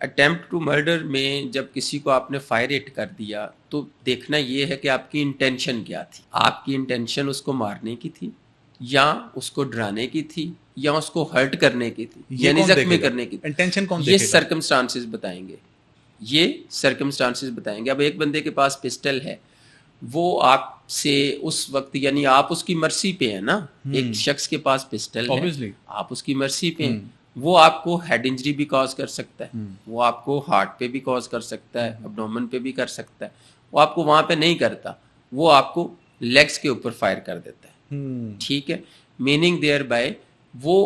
اٹیمپٹ ٹو مرڈر میں جب کسی کو آپ نے فائر ہٹ کر دیا تو دیکھنا یہ ہے کہ آپ کی انٹینشن کیا تھی. آپ کی انٹینشن اس کو مارنے کی تھی یا اس کو ڈرانے کی تھی یا اس کو ہرٹ کرنے کی تھی، یعنی زخمی کرنے کی تھی. انٹینشن کون یہ سرکمسٹانسز بتائیں گے. اب ایک بندے کے پاس پسٹل ہے، وہ آپ سے اس وقت، یعنی آپ اس کی مرضی پہ ہیں نا، ایک شخص کے پاس پسٹل ہے آپ اس کی مرضی پہ ہیں، وہ آپ کو ہیڈ انجری بھی کاز کر سکتا ہے، وہ آپ کو ہارٹ پہ بھی کاز کر سکتا ہے، ابڈومن پہ بھی کر سکتا ہے. وہ آپ کو وہاں پہ نہیں کرتا، وہ آپ کو لیگس کے اوپر فائر کر دیتا ہے، ٹھیک ہے. میننگ دیئر بائی وہ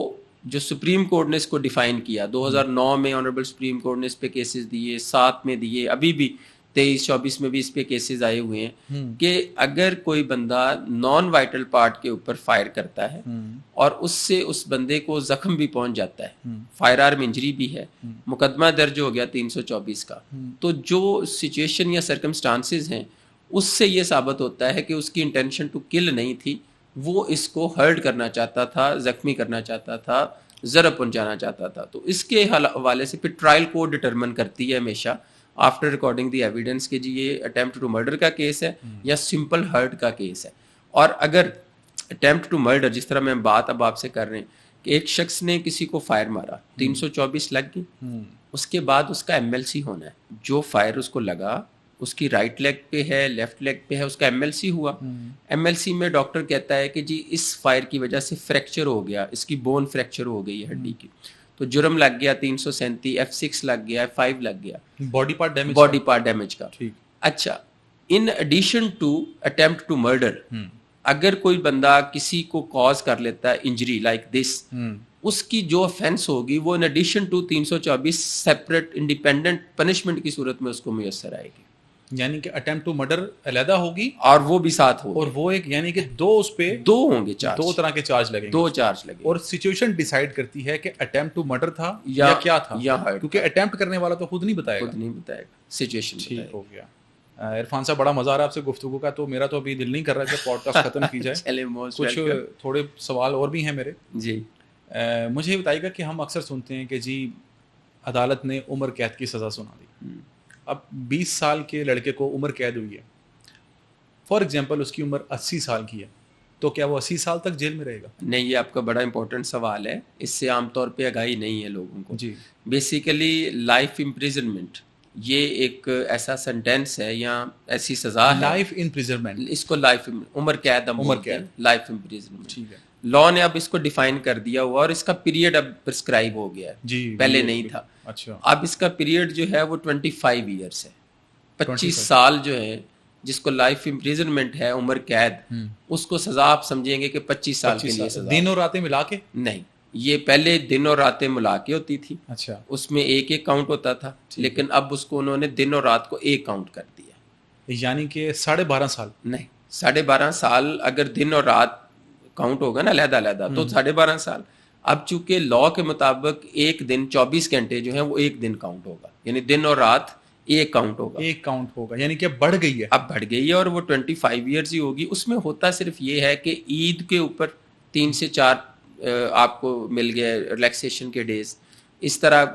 جو سپریم کورٹ نے اس کو ڈیفائن کیا 2009 میں، آنریبل سپریم کورٹ نے اس پہ کیسز دیے، 7 میں دیے، ابھی بھی 23-24 میں بھی اس پہ کیسز آئے ہوئے ہیں کہ اگر کوئی بندہ نان وائٹل پارٹ کے اوپر فائر کرتا ہے اور اس سے اس بندے کو زخم بھی پہنچ جاتا ہے، فائر آرم انجری بھی ہے، مقدمہ درج ہو گیا 324 کا، تو جو سچویشن یا سرکمسٹانسز ہیں اس سے یہ ثابت ہوتا ہے کہ اس کی انٹینشن ٹو کل نہیں تھی، وہ اس کو ہرٹ کرنا چاہتا تھا، زخمی کرنا چاہتا تھا، ضرر پہنچانا چاہتا تھا. تو اس کے حوالے سے پھر ٹرائل کورٹ ڈٹرمن کرتی ہے ہمیشہ آفٹر ریکارڈنگ دی ایویڈنس کہ جی یہ اٹیمپٹ ٹو مرڈر کا کیس ہے یا سمپل ہرٹ کا کیس ہے. اور اگر اٹیمپٹ ٹو مرڈر، جس طرح میں بات اب آپ سے کر رہے ہیں کہ ایک شخص نے کسی کو فائر مارا، 324 لگ گئی، اس کے بعد اس کا ایم ایل سی ہونا ہے. جو فائر اس کو لگا اس کی رائٹ لیگ پہ ہے، لیفٹ لیگ پہ ہے، اس کا ایم ایل سی ہوا. ایم ایل سی میں ڈاکٹر کہتا ہے کہ جی اس فائر کی وجہ سے فریکچر ہو گیا، اس کی بون فریکچر ہو گئی ہے ہڈی کی، تو جرم لگ گیا 337، F6 لگ گیا، F5 لگ گیا، باڈی پارٹ ڈیمیج کا. اچھا، in addition to attempt to murder اگر کوئی بندہ کسی کو کاز کر لیتا ہے انجری لائک دس، اس کی جو offense ہوگی وہ in addition to 324 separate independent punishment کی صورت میں اس کو میسر آئے گی. یعنی کہ اٹیمپٹ ٹو مرڈر علیحدہ ہوگی اور وہ بھی ساتھ ہوگی, اور وہ ایک یعنی کہ دو اس پہ دو ہوں گے چارج, دو طرح کے چارج لگیں گے, دو چارج لگے اور سچویشن ڈیسائیڈ کرتی ہے کہ اٹیمپٹ ٹو مرڈر تھا یا کیا تھا, یا کیونکہ اٹیمپٹ کرنے والا تو خود نہیں بتائے گا, خود نہیں بتائے گا, سچویشن. ٹھیک ہو گیا. عرفان صاحب بڑا مزہ آ رہا ہے آپ سے گفتگو کا, تو میرا تو ابھی دل نہیں کر رہا کہ پوڈ کاسٹ ختم کی جائے. کچھ تھوڑے سوال اور بھی ہیں میرے. جی مجھے یہ بتائیے گا کہ ہم اکثر سنتے ہیں کہ جی عدالت نے عمر قید کی سزا سنا دی. اب 20 سال کے لڑکے کو عمر قید ہوئی ہے, فار ایگزامپل اس کی عمر 80 سال کی ہے, تو کیا وہ 80 سال تک جیل میں رہے گا؟ نہیں, یہ آپ کا بڑا امپورٹنٹ سوال ہے, اس سے عام طور پہ آگاہی نہیں ہے لوگوں کو. جی بیسیکلی لائف امپریزنمنٹ یہ ایک ایسا سینٹینس ہے یا ایسی سزا ہے, لائف امپریزنمنٹ, اس کو لائف عمر قید, لائف امپریزنمنٹ. ٹھیک ہے, لا نے اب اس کو ڈیفائن کر دیا ہوا اور اس کا پیریڈ اب پرسکرائب ہو گیا ہے, جی پہلے نہیں تھا. اچھا, اب اس کا پیریڈ جو ہے وہ 25 ایئرس ہے, 25 سال جو ہے جس کو لائف امپریزنمنٹ ہے, عمر قید, اس کو سزا آپ سمجھیں گے کہ 25 سال کے لیے سزا. دن اور راتیں ملا کے نہیں, یہ پہلے دن اور راتیں ملا کے ہوتی تھی. اچھا, اس میں ایک ایک کاؤنٹ ہوتا تھا, لیکن اب اس کو انہوں نے دن اور رات کو ایک کاؤنٹ کر دیا. یعنی کہ 12.5 سال نہیں, 12.5 سال اگر دن اور رات کاؤنٹ ہوگا نا علیحدہ علیحدہ تو 12.5 سال. اب چونکہ لا کے مطابق ایک دن 24 گھنٹے جو ہیں وہ ایک دن کاؤنٹ ہوگا, یعنی دن اور رات ایک کاؤنٹ ہوگا, یعنی کہ بڑھ گئی ہے, اب بڑھ گئی ہے اور وہ 25 ایئرز ہی ہوگی. اس میں ہوتا صرف یہ ہے کہ عید کے اوپر 3 سے 4 آپ کو مل گئے ریلیکسیشن کے ڈیز, اس طرح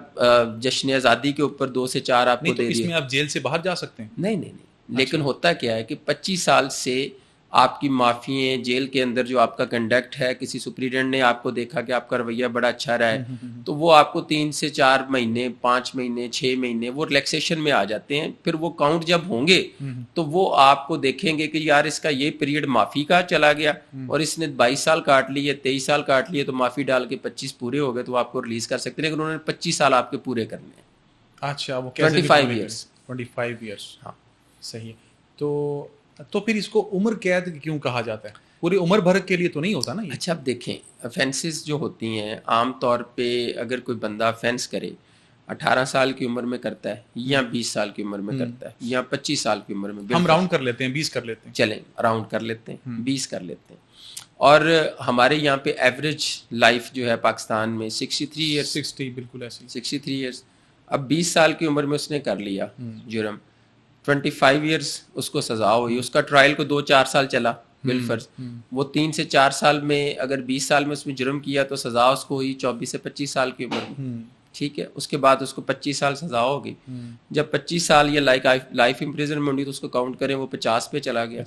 جشن آزادی کے اوپر 2 سے 4 آپ کو دے دیے. اس میں آپ جیل سے باہر جا سکتے ہیں؟ نہیں, لیکن ہوتا کیا ہے کہ 25 سال سے آپ کی معافی جیل کے اندر جو آپ کا کنڈکٹ ہے, کسی سپریڈنٹ نے آپ کو دیکھا کہ آپ کا رویہ بڑا اچھا رہا ہے, تو وہ آپ کو 3 سے 4 مہینے, 5 مہینے, 6 مہینے وہ ریلیکسیشن میں آ جاتے ہیں. پھر وہ کاؤنٹ جب ہوں گے تو وہ آپ کو دیکھیں گے کہ یار اس کا یہ پیریڈ معافی کا چلا گیا اور اس نے 22 سال کاٹ لیے, 23 سال کاٹ لیے, تو معافی ڈال کے 25 پورے ہو گئے تو آپ کو ریلیز کر سکتے ہیں, لیکن انہوں نے 25 سال آپ کے پورے کرنے ہیں. اچھا, وہ 25 ایئرس. 25 ایئرس, ہاں صحیح. تو پھر اس کو عمر قید کیوں کہا جاتا ہے؟ پوری عمر بھر کے لیے تو نہیں ہوتا نا یہ. اچھا, اب دیکھیں افینسز جو ہوتی ہیں عام طور پہ اگر کوئی بندہ افینس کرے 18 سال کی عمر میں کرتا ہے یا 20 سال کی عمر میں کرتا ہے یا 25 سال کی عمر میں, ہم راؤنڈ کر لیتے ہیں 20 کر لیتے ہیں, چلیں راؤنڈ کر لیتے ہیں 20 کر لیتے ہیں. اور ہمارے یہاں پہ ایوریج لائف جو ہے پاکستان میں 63 ایئرس. 60 بالکل ایسے 63 ایئرس. اب 20 سال کی عمر میں اس نے کر لیا جرم, 25 ایئرس اس کو سزا ہوئی, اس کا ٹرائل کو 2-4 سال چلا بالفرض, وہ 3 سے 4 سال میں اگر 20 سال میں اس میں جرم کیا تو سزا اس کو ہوئی 24 سے 25 سال کی عمر میں, ٹھیک ہے. اس کے بعد اس کو 25 سال سزا ہوگی. جب 25 سال یہ لائف امپریزنمنٹ ہوئی تو اس کو کاؤنٹ کریں وہ 50 پہ چلا گیا.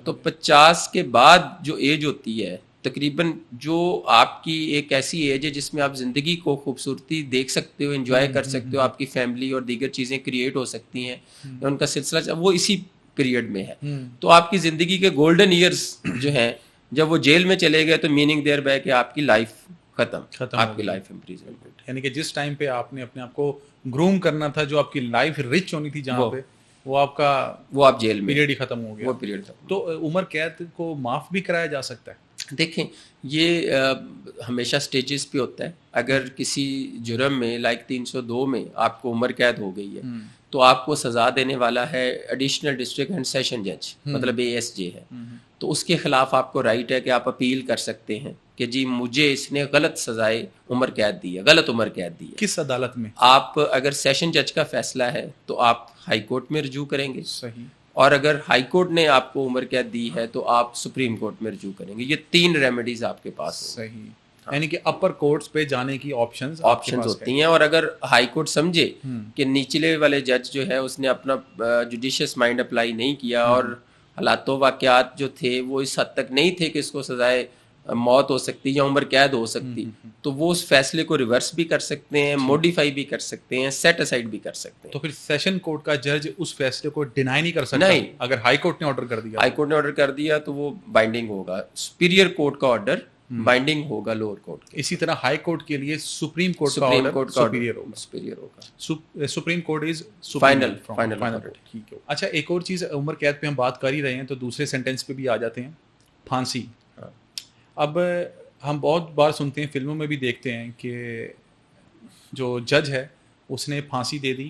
تو 50 کے بعد جو ایج ہوتی ہے تقریباً, جو آپ کی ایک ایسی ایج ہے جس میں آپ زندگی کو خوبصورتی دیکھ سکتے ہو, انجوائے کر سکتے ہو, آپ کی فیملی اور دیگر چیزیں کریٹ ہو سکتی ہیں, ان کا سلسلہ وہ اسی پیریڈ میں ہے. تو آپ کی زندگی کے گولڈن ایئرز جو ہیں جب وہ جیل میں چلے گئے تو میننگ دیر بے کہ آپ کی لائف ختم آپ کی لائف امپریزنمنٹ. یعنی کہ جس ٹائم پہ آپ نے اپنے آپ کو گروم کرنا تھا, جو آپ کی لائف رچ ہونی تھی جہاں پہ, وہ آپ جیل میں پیریڈ ہی ختم ہو گیا. وہ پیریڈ ختم. تو عمر قید کو معاف بھی کرایا جا سکتا ہے؟ دیکھیں یہ ہمیشہ سٹیجز پہ ہوتا ہے. اگر کسی جرم میں لائک 302 میں آپ کو عمر قید ہو گئی ہے تو آپ کو سزا دینے والا ہے ایڈیشنل ڈسٹرکٹ اینڈ سیشن جج, مطلب ASJ ہے. تو اس کے خلاف آپ کو رائٹ ہے کہ آپ اپیل کر سکتے ہیں کہ جی مجھے اس نے غلط سزائے عمر قید دی ہے, غلط عمر قید دی ہے. کس عدالت میں؟ آپ اگر سیشن جج کا فیصلہ ہے تو آپ ہائی کورٹ میں رجوع کریں گے. صحیح. اور اگر ہائی کورٹ نے آپ کو عمر قید دی ہے تو آپ سپریم کورٹ میں رجوع کریں گے. یہ 3 ریمیڈیز آپ کے پاس ہیں. صحیح. یعنی کہ اپر کورٹس پہ جانے کی آپشنز ہوتی ہیں. اور اگر ہائی کورٹ سمجھے کہ نچلے والے جج جو ہے اس نے اپنا جوڈیشس مائنڈ اپلائی نہیں کیا اور حالات و واقعات جو تھے وہ اس حد تک نہیں تھے کہ اس کو سزائے موت ہو سکتی یا عمر قید ہو سکتی, تو وہ اس فیصلے کو ریورس بھی کر سکتے ہیں, موڈیفائی بھی کر سکتے ہیں, سیٹ اسائڈ بھی کر سکتے ہیں. تو پھر سیشن کورٹ کا جج اس فیصلے کو ڈینائی نہیں کر سکتا؟ نہیں, اگر ہائی کورٹ نے آرڈر کر دیا, ہائی کورٹ نے آرڈر کر دیا تو وہ بائنڈنگ ہوگا. سپیریئر کورٹ کا آرڈر بائنڈنگ ہوگا لوور کورٹ کے. اسی طرح ہائی کورٹ کے لیے سپریم کورٹ کا آرڈر سپیریئر ہوگا. Supreme court is final. ٹھیک ہے. اچھا, ایک اور چیز, عمر قید پہ ہم بات کر ہی رہے ہیں تو دوسرے سینٹینس پہ بھی آ جاتے ہیں, پھانسی. اب ہم بہت بار سنتے ہیں, فلموں میں بھی دیکھتے ہیں کہ جو جج ہے اس نے پھانسی دے دی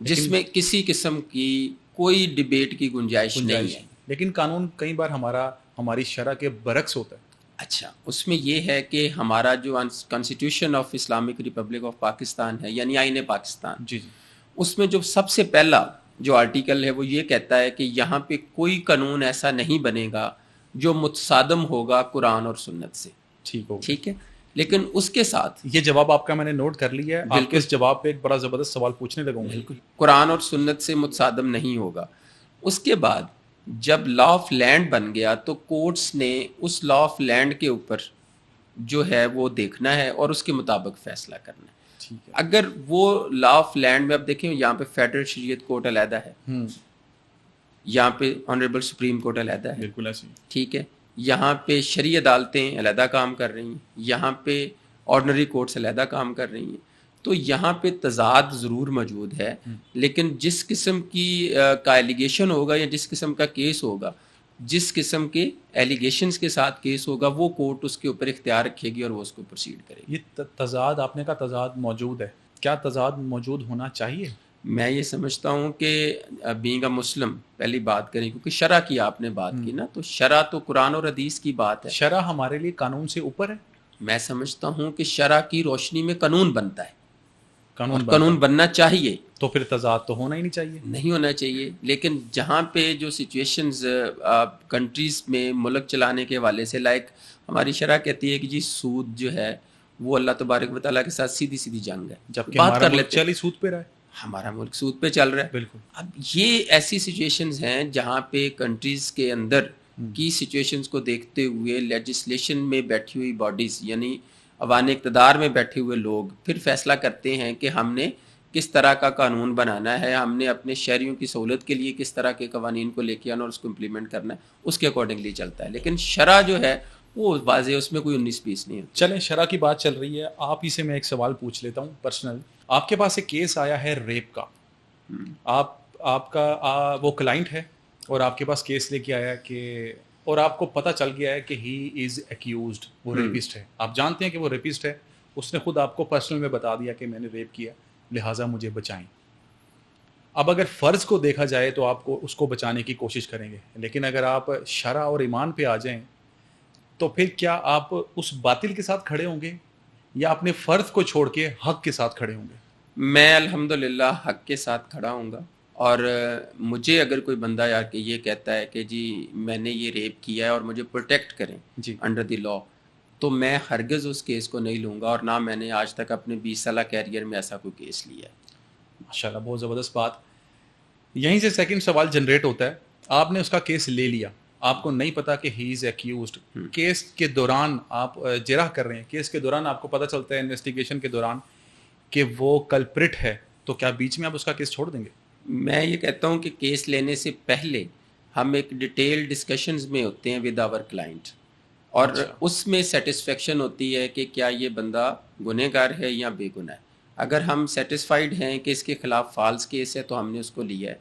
جس میں کسی قسم کی کوئی ڈبیٹ کی گنجائش نہیں ہے. لیکن قانون کئی بار ہماری شرع کے برعکس ہوتا ہے. اچھا، اس میں یہ ہے کہ ہمارا جو constitution of Islamic republic of Pakistan ہے، یعنی آئین پاکستان، جی اس میں جو سب سے پہلا جو آرٹیکل ہے وہ یہ کہتا ہے کہ یہاں پہ کوئی قانون ایسا نہیں بنے گا جو متصادم ہوگا قرآن اور سنت سے. ٹھیک ہے، لیکن اس کے ساتھ یہ جواب آپ کا میں نے نوٹ کر لیا ہے. آپ کے اس جواب پہ ایک بڑا زبردست سوال پوچھنے لگوں گا. بالکل، قرآن اور سنت سے متصادم نہیں ہوگا. اس کے بعد جب لا آف لینڈ بن گیا تو کورٹس نے اس لا آف لینڈ کے اوپر جو ہے وہ دیکھنا ہے اور اس کے مطابق فیصلہ کرنا ہے. اگر وہ لا آف لینڈ میں اب دیکھیں یہاں پہ فیڈرل شریعت کورٹ علیحدہ ہے، یہاں پہ آنریبل سپریم کورٹ علیحدہ ہے. بالکل ایسے. ٹھیک ہے، یہاں پہ شرعی عدالتیں علیحدہ کام کر رہی ہیں، یہاں پہ آرڈنری کورٹس علیحدہ کام کر رہی ہیں. تو یہاں پہ تضاد ضرور موجود ہے، لیکن جس قسم کی کا ایلیگیشن ہوگا یا جس قسم کا کیس ہوگا، جس قسم کے ایلیگیشنز کے ساتھ کیس ہوگا، وہ کورٹ اس کے اوپر اختیار رکھے گی اور وہ اس کو پروسیڈ کرے گی. یہ تضاد آپ نے کہا تضاد موجود ہے، کیا تضاد موجود ہونا چاہیے؟ میں یہ سمجھتا ہوں کہ بینگ اے مسلم پہلی بات کریں، کیونکہ شرع کی آپ نے بات کی نا، تو شرع تو قرآن اور حدیث کی بات ہے. شرع ہمارے لیے قانون سے اوپر ہے. میں سمجھتا ہوں کہ شرع کی روشنی میں قانون بنتا ہے، قانون بننا چاہیے. تو پھر تضاد تو ہونا ہی نہیں چاہیے. نہیں ہونا چاہیے، لیکن جہاں پہ جو سچویشنز کنٹریز میں ملک چلانے کے حوالے سے، لائک ہماری شرع کہتی ہے کہ جی سود جو ہے وہ اللہ تبارک و تعالیٰ کے ساتھ سیدھی سیدھی جنگ ہے. جبکہ ہمارا ملک چلی سود پہ رہا ہے. ہمارا ملک سود پہ چل رہا ہے. بالکل. اب یہ ایسی سچویشنز ہیں جہاں پہ کنٹریز کے اندر کی سچویشنز کو دیکھتے ہوئے لیجسلیشن میں بیٹھی ہوئی باڈیز، یعنی عوام اقتدار میں بیٹھے ہوئے لوگ پھر فیصلہ کرتے ہیں کہ ہم نے کس طرح کا قانون بنانا ہے، ہم نے اپنے شہریوں کی سہولت کے لیے کس طرح کے قوانین کو لے کے آنا اور اس کو امپلیمنٹ کرنا ہے، اس کے اکارڈنگلی چلتا ہے. لیکن شرع جو ہے وہ واضح، اس میں کوئی 19-20 نہیں ہے. چلیں، شرع کی بات چل رہی ہے، آپ ہی سے میں ایک سوال پوچھ لیتا ہوں پرسنل. آپ کے پاس ایک کیس آیا ہے ریپ کا، آپ کا وہ کلائنٹ ہے اور آپ کے پاس کیس لے کے آیا کہ، اور آپ کو پتہ چل گیا ہے کہ ہی از ایکیوزڈ، وہ ریپسٹ ہے. آپ جانتے ہیں کہ وہ ریپسٹ ہے، اس نے خود آپ کو پرسنل میں بتا دیا کہ میں نے ریپ کیا، لہٰذا مجھے بچائیں. اب اگر فرض کو دیکھا جائے تو آپ کو اس کو بچانے کی کوشش کریں گے، لیکن اگر آپ شرع اور ایمان پہ آ جائیں تو پھر کیا آپ اس باطل کے ساتھ کھڑے ہوں گے یا اپنے فرض کو چھوڑ کے حق کے ساتھ کھڑے ہوں گے؟ میں الحمدللہ حق کے ساتھ کھڑا ہوں گا. اور مجھے اگر کوئی بندہ یا کہ یہ کہتا ہے کہ جی میں نے یہ ریپ کیا ہے اور مجھے پروٹیکٹ کریں انڈر دی لا، تو میں ہرگز اس کیس کو نہیں لوں گا، اور نہ میں نے آج تک اپنے 20 سالہ کیریئر میں ایسا کوئی کیس لیا ہے. ماشاءاللہ، بہت زبردست بات. یہیں سے سیکنڈ سوال جنریٹ ہوتا ہے. آپ نے اس کا کیس لے لیا، آپ کو نہیں پتا کہ ہی از ایکیوزڈ. کیس کے دوران آپ جرح کر رہے ہیں، کیس کے دوران آپ کو پتہ چلتا ہے انویسٹیگیشن کے دوران کہ وہ کلپرٹ ہے، تو کیا بیچ میں آپ اس کا کیس چھوڑ دیں گے؟ میں یہ کہتا ہوں کہ کیس لینے سے پہلے ہم ایک ڈیٹیل ڈسکشنز میں ہوتے ہیں ود آور کلائنٹ، اور اس میں سیٹسفیکشن ہوتی ہے کہ کیا یہ بندہ گنہگار ہے یا بے گناہ ہے. اگر ہم سیٹسفائیڈ ہیں کہ اس کے خلاف فالس کیس ہے تو ہم نے اس کو لیا ہے.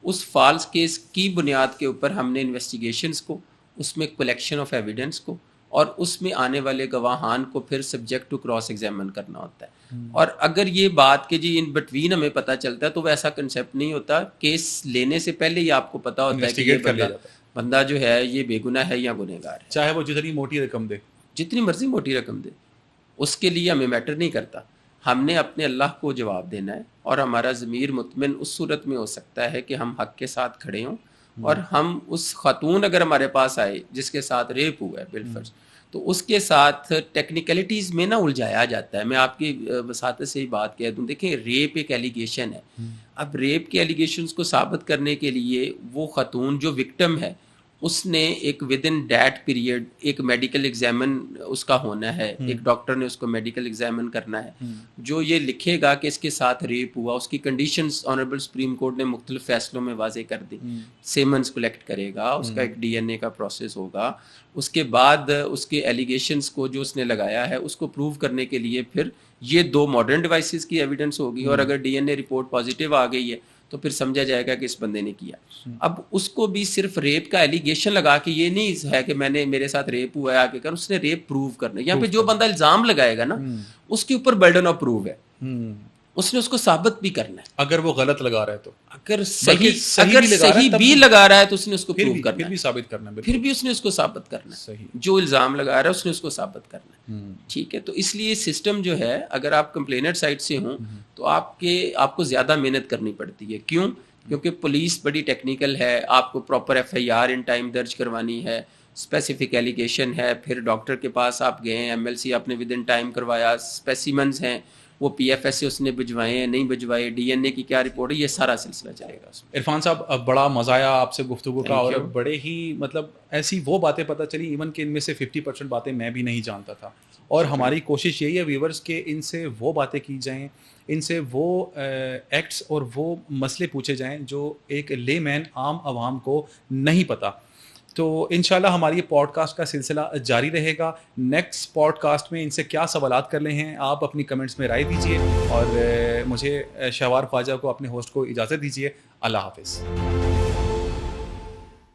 اس فالس کیس کی بنیاد کے اوپر ہم نے انویسٹیگیشنز کو، اس میں کلیکشن آف ایویڈنس کو، اور اس میں آنے والے گواہان کو پھر سبجیکٹ ٹو کراس ایگزامن کرنا ہوتا ہے. اور اگر یہ بات کہ جی ان بٹوین ہمیں پتہ چلتا ہے تو وہ ایسا کنسیپٹ نہیں ہوتا. کیس لینے سے پہلے ہی آپ کو پتہ ہوتا ہے کہ یہ بندہ جو ہے یہ بے گناہ ہے یا گنہگار ہے، چاہے وہ جتنی موٹی رقم دے، جتنی مرضی موٹی رقم دے، اس کے لیے ہمیں میٹر نہیں کرتا. ہم نے اپنے اللہ کو جواب دینا ہے، اور ہمارا ضمیر مطمئن اس صورت میں ہو سکتا ہے کہ ہم حق کے ساتھ کھڑے ہوں، اور ہم اس خاتون اگر ہمارے پاس آئے جس کے ساتھ ریپ ہوا ہے بالفرض، تو اس کے ساتھ ٹیکنیکلٹیز میں نہ الجھایا جاتا ہے. میں آپ کی وساطت سے ہی بات کہہ دوں، دیکھیں ریپ ایک ایلیگیشن ہے. اب ریپ کے ایلیگیشنز کو ثابت کرنے کے لیے وہ خاتون جو وکٹم ہے اس نے ایک ود ان دیٹ پیریڈ ایک میڈیکل ایگزامن اس کا ہونا ہے، ایک ڈاکٹر نے اس کو میڈیکل ایگزامن کرنا ہے جو یہ لکھے گا کہ اس کے ساتھ ریپ ہوا. اس کی کنڈیشنز آنریبل سپریم کورٹ نے مختلف فیصلوں میں واضح کر دی. سیمنز کلیکٹ کرے گا، اس کا ایک ڈی این اے کا پروسیس ہوگا، اس کے بعد اس کے ایلیگیشنز کو جو اس نے لگایا ہے اس کو پروو کرنے کے لیے پھر یہ 2 ماڈرن ڈیوائسز کی ایویڈنس ہوگی، اور اگر ڈی این اے رپورٹ پازیٹیو آ گئی ہے تو پھر سمجھا جائے گا کہ اس بندے نے کیا. اب اس کو بھی صرف ریپ کا ایلیگیشن لگا کے یہ نہیں ہے کہ میرے ساتھ ریپ ہوا ہے آگے کر، اس نے ریپ پروو کرنا ہے. یہاں پہ جو بندہ الزام لگائے گا نا اس کے اوپر برڈن آف پروف ہے. اس نے اس کو ثابت بھی کرنا ہے. اگر وہ غلط لگا رہا ہے تو اگر بلکہ صحیح بھی لگا رہا ہے تو اس نے اس کو پروو کرنا ہے, پھر بھی ثابت کرنا ہے, پھر بھی اس نے اس کو ثابت کرنا ہے. صحیح. جو الزام لگا رہا ہے اس نے اس کو ثابت کرنا ہے. ٹھیک ہے, تو اس لیے سسٹم جو ہے اگر آپ کمپلینٹ سائڈ سے ہوں تو آپ کو زیادہ محنت کرنی پڑتی ہے. کیوں؟ کیونکہ پولیس بڑی ٹیکنیکل ہے, آپ کو proper F I R in time درج کروانی ہے, اسپیسیفک ایلیگیشن ہے, پھر ڈاکٹر کے پاس آپ گئے, ایم ایل سی آپ نے ود ان ٹائم کروایا, اسپیسیمنز ہیں وہ پی ایف ایس سے اس نے بھجوائے ہیں نہیں بھجوائے, ڈی این اے کی کیا رپورٹ ہے, یہ سارا سلسلہ چلے گا اس میں. عرفان صاحب بڑا مزہ آیا آپ سے گفتگو کا, اور بڑے ہی مطلب ایسی وہ باتیں پتہ چلی ایون کہ ان میں سے 50% باتیں میں بھی نہیں جانتا تھا, اور ہماری کوشش یہی ہے ویورز کہ ان سے وہ باتیں کی جائیں, ان سے وہ ایکٹس اور وہ مسئلے پوچھے جائیں جو ایک لے مین عام عوام کو نہیں پتہ. تو انشاءاللہ ہماری یہ پوڈ کاسٹ کا سلسلہ جاری رہے گا. نیکسٹ پوڈ کاسٹ میں ان سے کیا سوالات کرنے ہیں آپ اپنی کمنٹس میں رائے دیجیے, اور مجھے شہوار خواجہ کو اپنے ہوسٹ کو اجازت دیجیے. اللہ حافظ.